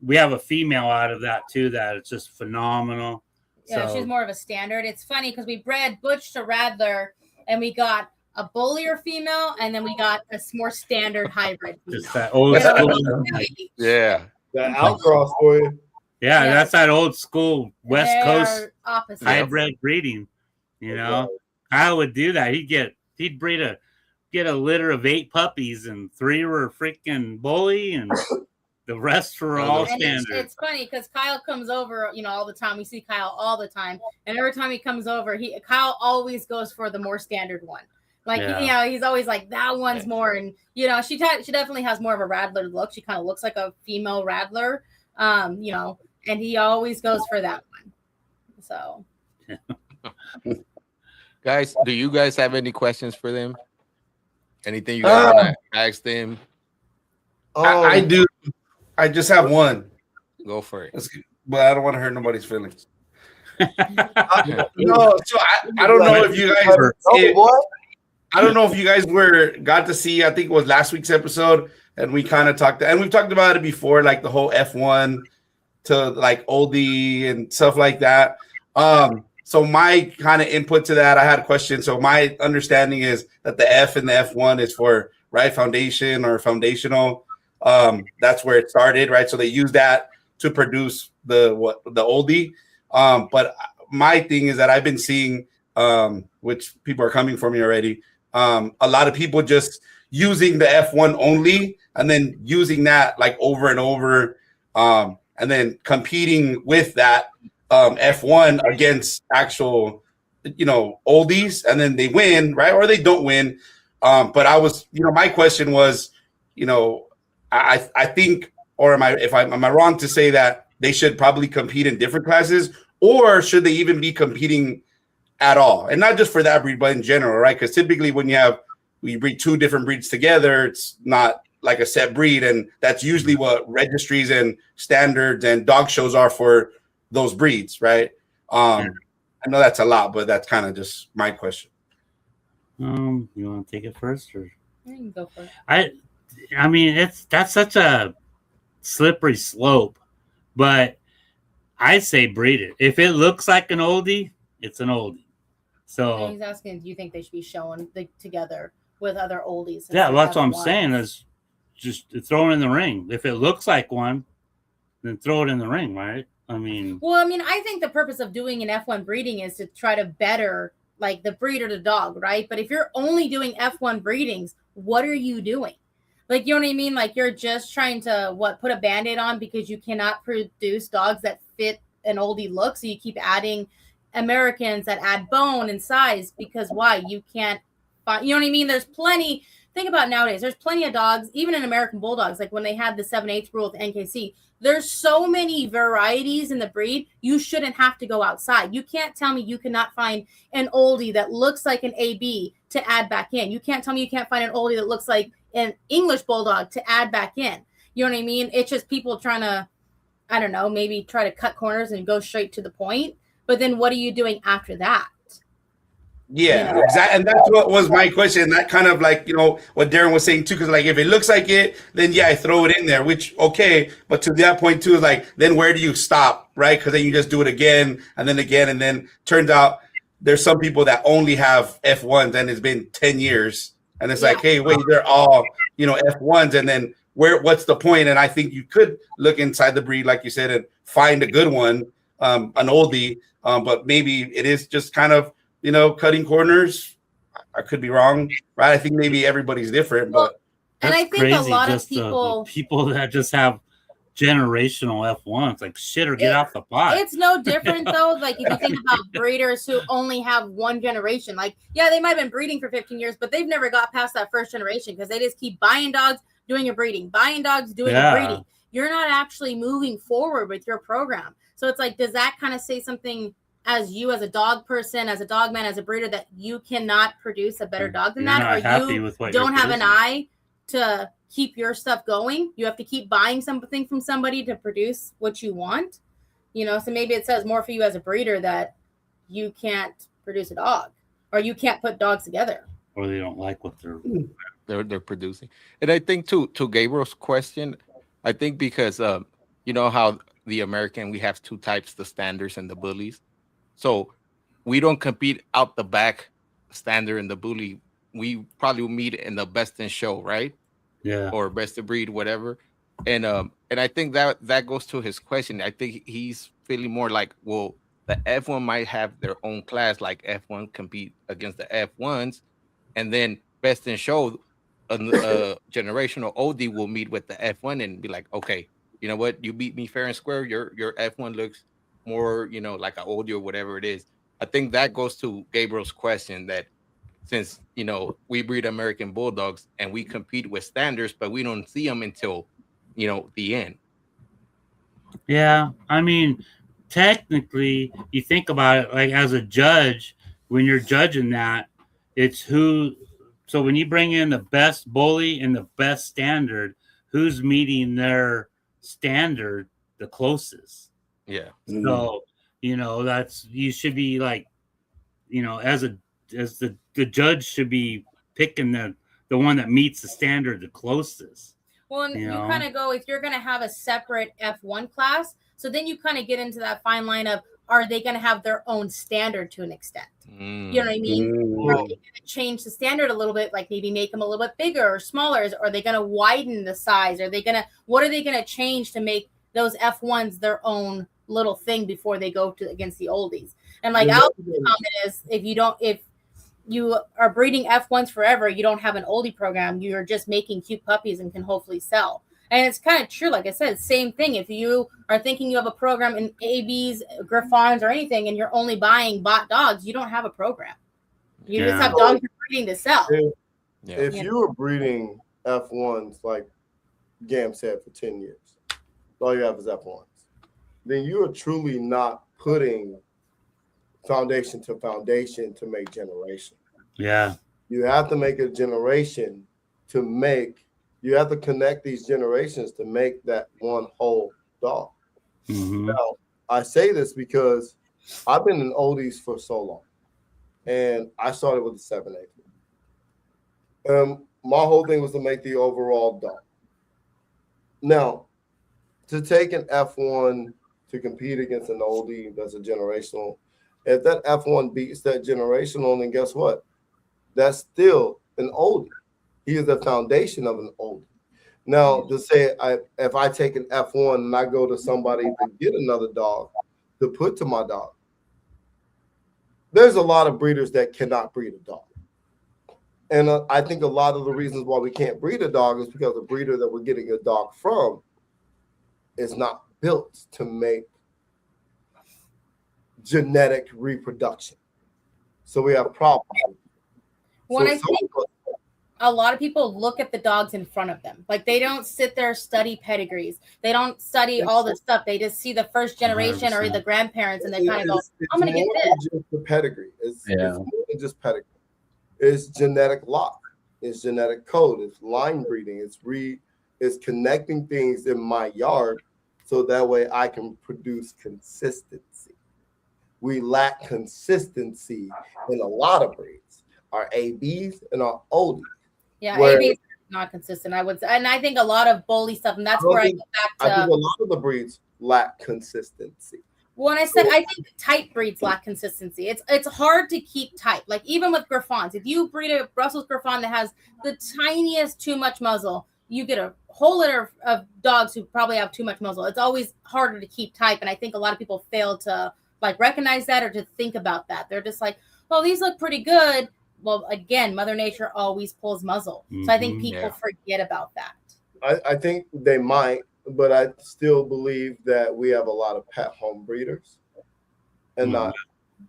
we have a female out of that too. That it's just phenomenal. Yeah, she's more of a standard. It's funny because we bred Butch to Radler, and we got a bullier female, and then we got a more standard hybrid female. Just that old school. That outcross for you. Yeah, that's that old school West Coast opposite hybrid breeding. Kyle would do that. He'd get a litter of 8 puppies, and 3 were freaking bully, and the rest were all standard. It's funny because Kyle comes over, all the time. We see Kyle all the time, and every time he comes over, Kyle always goes for the more standard one. Like he's always like, that one's more, and she definitely has more of a Radler look. She kind of looks like a female Radler, and he always goes for that one. So, guys, do you guys have any questions for them? Anything you guys want to ask them? I do. I just have one. Go for it. But I don't want to hurt nobody's feelings. I don't know if you guys I don't know if you guys got to see, I think it was last week's episode, and we kind of talked, and we've talked about it before, like the whole F1 to like oldie and stuff like that. So my kind of input to that, I had a question. So my understanding is that the F in the F1 is for foundation or foundational. That's where it started, right? So they use that to produce the oldie. But my thing is that I've been seeing, which people are coming for me already, a lot of people just using the F1 only and then using that like over and over, and then competing with that F1 against actual, oldies, and then they win, right? Or they don't win. But I was, my question was, I think, or am I wrong to say that they should probably compete in different classes, or should they even be competing at all? And not just for that breed, but in general, right? Because typically when we breed 2 different breeds together, it's not like a set breed, and that's usually what registries and standards and dog shows are for those breeds, right? I know that's a lot, but that's kind of just my question. You want to take it first, or you can go for it. I mean, that's such a slippery slope, but I say breed it. If it looks like an oldie, it's an oldie. So and he's asking, do you think they should be shown together with other oldies? Yeah, well, that's what I'm saying. Is just throw it in the ring. If it looks like one, then throw it in the ring, right? I mean, I think the purpose of doing an F1 breeding is to try to better like the breed or the dog, right? But if you're only doing F1 breedings, what are you doing? Like, you know what I mean? Like, you're just trying to put a Band-Aid on because you cannot produce dogs that fit an oldie look. So you keep adding Americans that add bone and size because why? You can't find, you know what I mean? There's plenty. Think about nowadays. There's plenty of dogs, even in American Bulldogs, like when they had the 7/8 rule with NKC. There's so many varieties in the breed. You shouldn't have to go outside. You can't tell me you cannot find an oldie that looks like an AB to add back in. You can't tell me you can't find an oldie that looks like an English Bulldog to add back in. You know what I mean? It's just people trying to, I don't know, maybe try to cut corners and go straight to the point. But then what are you doing after that? Yeah, exactly. And that's what was my question. That kind of like, what Darren was saying too, because like if it looks like it, then yeah, I throw it in there, which okay. But to that point too is like, then where do you stop, right? Because then you just do it again, and then turns out there's some people that only have F1s and it's been 10 years. And it's like, hey, wait, they're all, F1s. And then what's the point? And I think you could look inside the breed, like you said, and find a good one, an oldie. But maybe it is just kind of, cutting corners. I could be wrong, right? I think maybe everybody's different, but and I think crazy. A lot just of people, the people that just have generational F1s, like shit, or get off the pot. It's no different though. Like if you think about breeders who only have one generation, like they might have been breeding for 15 years, but they've never got past that first generation because they just keep buying dogs, doing a breeding, buying dogs, doing a breeding. You're not actually moving forward with your program. So it's like, does that kind of say something as you, as a dog person, as a dog man, as a breeder, that you cannot produce a better dog than that, or you don't have an eye to keep your stuff going? You have to keep buying something from somebody to produce what you want, so maybe it says more for you as a breeder that you can't produce a dog, or you can't put dogs together, or they don't like what they're producing. And I think to Gabriel's question, I think because you know how the American, we have two types, the standards and the bullies. So we don't compete out the back, standard and the bully. We probably will meet in the best in show, right? Yeah. Or best of breed, whatever. And I think that goes to his question. I think he's feeling more like, well, the F1 might have their own class, like F1 compete against the F1s, and then best in show, a generational OD will meet with the F1 and be like, okay, you know what, you beat me fair and square. Your F1 looks more, like an oldie or whatever it is. I think that goes to Gabriel's question, that since, we breed American Bulldogs and we compete with standards, but we don't see them until, the end. Yeah. I mean, technically, you think about it, like as a judge, when you're judging that, it's who. So when you bring in the best bully and the best standard, who's meeting their standard the closest? Yeah. So, that's, you should be like, as the judge should be picking the one that meets the standard the closest. Well, and you kind of go, if you're going to have a separate F1 class, so then you kind of get into that fine line of, are they going to have their own standard to an extent? You know what I mean? Or are they going to change the standard a little bit, like maybe make them a little bit bigger or smaller? Or are they going to widen the size? What are they going to change to make those F1s their own little thing before they go against the oldies? And like Al's comment is, if you are breeding F1s forever, you don't have an oldie program, you're just making cute puppies and can hopefully sell. And it's kind of true. Like I said, same thing. If you are thinking you have a program in ABs, Griffons, or anything, and you're only buying bought dogs, you don't have a program. You just have dogs you're breeding to sell. If you were breeding F1s, like Gam said, for 10 years, all you have is F1s, then you are truly not putting foundation to make generation. Yeah. You have to make a generation to make, you have to connect these generations to make that one whole dog. Mm-hmm. Now, I say this because I've been in oldies for so long, and I started with the 7/8. My whole thing was to make the overall dog. Now, to take an F1 to compete against an oldie that's a generational, if that F1 beats that generational, then guess what? That's still an oldie. He is the foundation of an oldie. Now, to say if I take an F1 and I go to somebody to get another dog to put to my dog, there's a lot of breeders that cannot breed a dog. And I think a lot of the reasons why we can't breed a dog is because the breeder that we're getting a dog from is not built to make genetic reproduction. So we have problems. When I think a lot of people look at the dogs in front of them. Like they don't sit there study pedigrees. They don't study all the stuff. They just see the first generation 100%. or the grandparents, and they kind of go, "I'm going to get this." Just the pedigree. It's more than just pedigree. It's genetic lock. It's genetic code. It's line breeding. It's connecting things in my yard so that way I can produce consistency. We lack consistency in a lot of breeds. Our ABs and our oldies. Yeah, AB is not consistent, I would say. And I think a lot of bully stuff, and that's where I go back to. I think a lot of the breeds lack consistency. When I said, I think tight breeds lack consistency. It's hard to keep tight. Like even with Griffons, if you breed a Brussels Griffon that has the tiniest too much muzzle, you get a whole litter of dogs who probably have too much muzzle. It's always harder to keep tight, and I think a lot of people fail to like recognize that or to think about that. They're just like, "Oh, these look pretty good." Well, again, Mother Nature always pulls muzzle. So I think people forget about that. I think they might, but I still believe that we have a lot of pet home breeders and not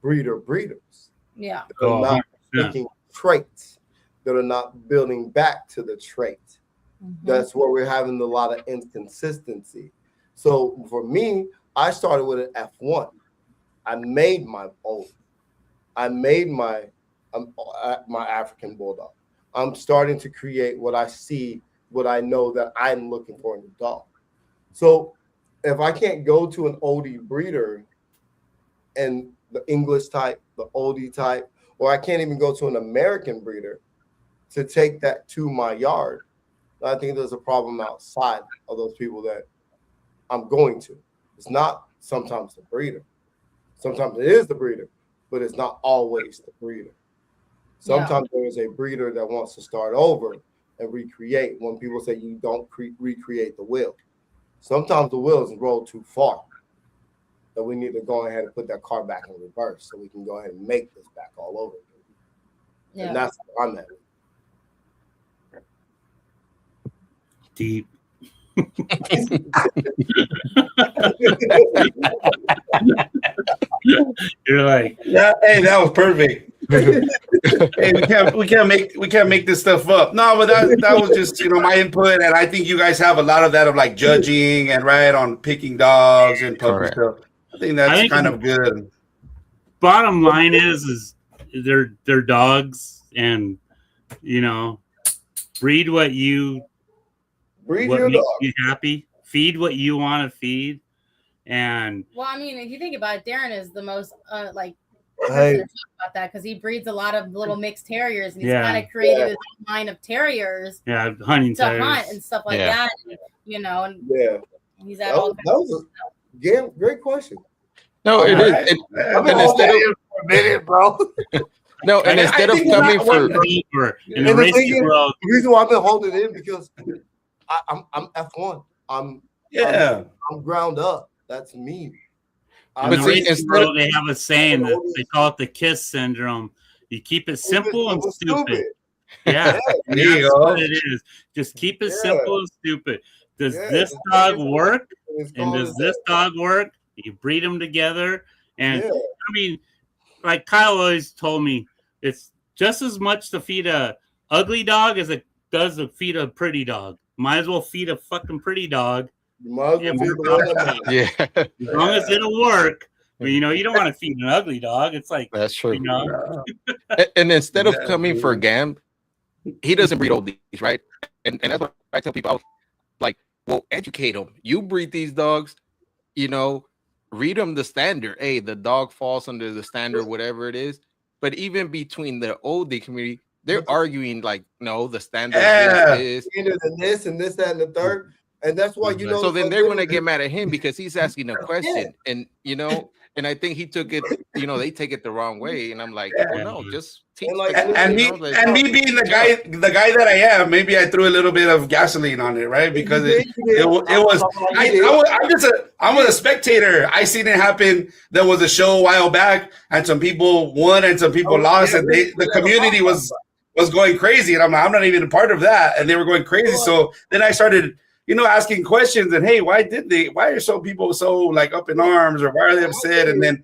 breeders. Yeah. That are not taking traits, that are not building back to the trait. That's where we're having a lot of inconsistency. So for me, I started with an F1. I made my own. I made my African Bulldog. I'm starting to create what I see, what I know that I'm looking for in a dog. So if I can't go to an oldie breeder and the English type, the oldie type, or I can't even go to an American breeder to take that to my yard, I think there's a problem outside of those people that I'm going to. It's not sometimes the breeder. Sometimes it is the breeder, but it's not always the breeder. Sometimes there is a breeder that wants to start over and recreate. When people say you don't recreate the wheel, sometimes the wheel is rolled too far. That we need to go ahead and put that car back in reverse so we can go ahead and make this back all over again. Yeah. And that's where I'm at. Deep. You're like, yeah, hey, that was perfect. Hey, we can't make this stuff up. No, but that was just my input, and I think you guys have a lot of that of like judging and on picking dogs and puppy stuff. I think that's kind of good. Bottom line is they're dogs, and breed what breed what your makes dog. you happy. Feed what you want to feed, and well, I mean, if you think about it, Darren is the most about that because he breeds a lot of little mixed terriers, and he's kind of created his own line of terriers. Yeah, hunting to hunt and stuff like that. And he's at all. That was a great question. No, it is. I've been instead of for a minute, bro. No, and instead of coming for in the racing world, the reason why I've been holding it in because I'm F1. I'm ground up. That's me. In the racing world, they have a saying that they call it the KISS syndrome. You keep it simple and stupid. Yeah, there you go. What it is. Just keep it simple and stupid. Does this dog work? And does this dog work? You breed them together. And I mean, like Kyle always told me, it's just as much to feed a ugly dog as it does to feed a pretty dog. Might as well feed a fucking pretty dog. As long as it'll work. But, you don't want to feed an ugly dog. It's like that's true. And instead of coming for Gam, he doesn't breed oldies, right? And that's what I tell people. I was like, well, educate them. You breed these dogs, read them the standard. Hey, the dog falls under the standard, whatever it is. But even between the oldie community, they're arguing like, no, the standard is than this and this, that, and the third. And that's why, you know. So then they're going to get mad at him because he's asking a question, and you know, and I think he took it. You know, they take it the wrong way, and I'm like, well, no, just teach. And me being the guy that I am, maybe I threw a little bit of gasoline on it, right? Because I'm a spectator. I seen it happen. There was a show a while back, and some people won and some people lost, and the community was going crazy, and I'm not even a part of that, and they were going crazy. So then I started, asking questions, and hey, why are some people so like up in arms, or why are they upset? And then,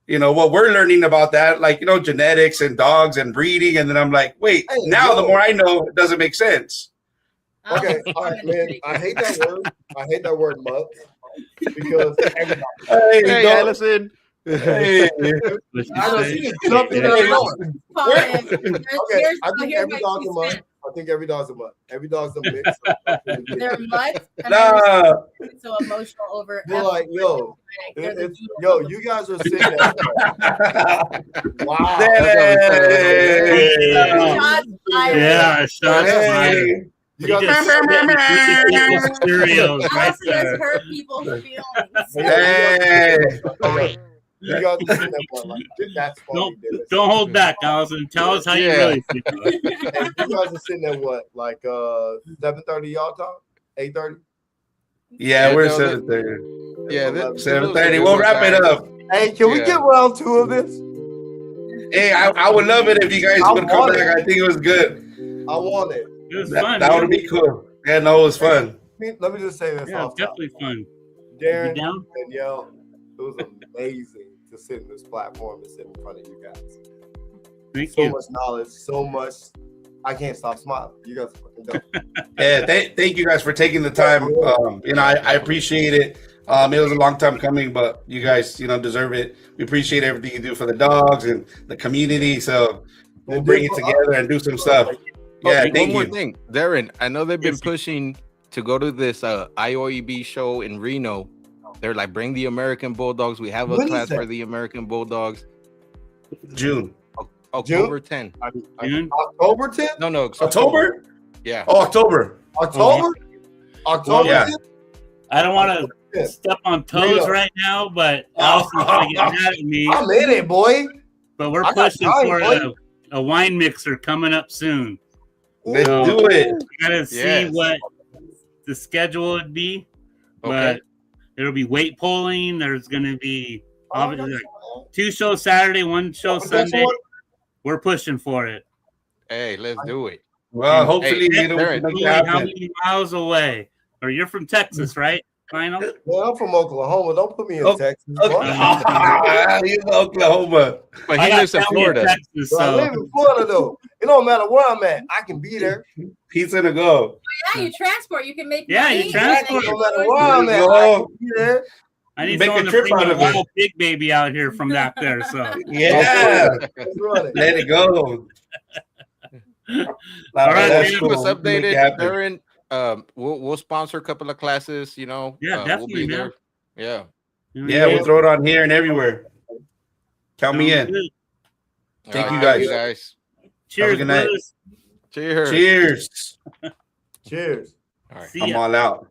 what we're learning about that, like, genetics and dogs and breeding, and then I'm like, wait, the more I know, it doesn't make sense. Okay, all right, man. I hate that word. I hate that word, mutt, because hey, Allison. Hey, I think every dog's a mutt. Every dog's a mix. They're mutts. So emotional over. They're like, yo, you guys are sitting there. Wow. Yeah, shots fired. You guys hurt people's feelings. You guys are sitting there like, that's funny. Don't hold back, Allison. Tell us how you really feel. You guys are sitting there, what, like 7:30 y'all talk? 8:30? Yeah, we're 7:30. Yeah, 7:30. We'll wrap it up. Hey, can we get round 2 of this? Hey, I would love it if you guys would come back. I think it was good. I want it. It was fun. That would be cool. Yeah, no, it was fun. Let me just say this. Yeah, definitely fun. Darren and Danielle, it was amazing to sit in this platform and sit in front of you guys. Thank you. So much knowledge, so much. I can't stop smiling. You guys are fucking dope. Yeah, thank you guys for taking the time. I appreciate it. It was a long time coming, but you guys, deserve it. We appreciate everything you do for the dogs and the community. So we'll bring it together and do some stuff. Yeah, thank you. One more thing, Darren. I know they've been pushing to go to this IOEB show in Reno. They're like, bring the American Bulldogs. We have a class for the American Bulldogs. June. October 10th. June? October 10th? No. October? Yeah. Oh, October. October? October? Yeah. I don't want to step on toes right now, but Allison's going to get mad at me. I'm in it, boy. But we're pushing for a wine mixer coming up soon. Let's do it. We got to see what the schedule would be. But it'll be weight pulling. There's going to be obviously 2 shows Saturday, 1 show Sunday. We're pushing for it. Hey, let's do it. Well, hopefully, how many miles away? Or you're from Texas, right? Final? Well, I'm from Oklahoma. Don't put me in Texas. He's in Oklahoma. But he lives in Florida. Texas, so. I live in Florida, though. It don't matter where I'm at. I can be there. Pizza to go. Yeah, you transport. You can make. You transport. No matter where I'm at, I can be there. I need someone to bring a whole big baby out here from that there. So yeah, let it go. All right, keep us updated, Darren. We'll sponsor a couple of classes. Yeah, definitely. We'll be there. Yeah, we'll throw it on here and everywhere. Count me in. Thank you guys. Cheers. Have a good night. Cheers. Cheers. Cheers. All right. I'm all out.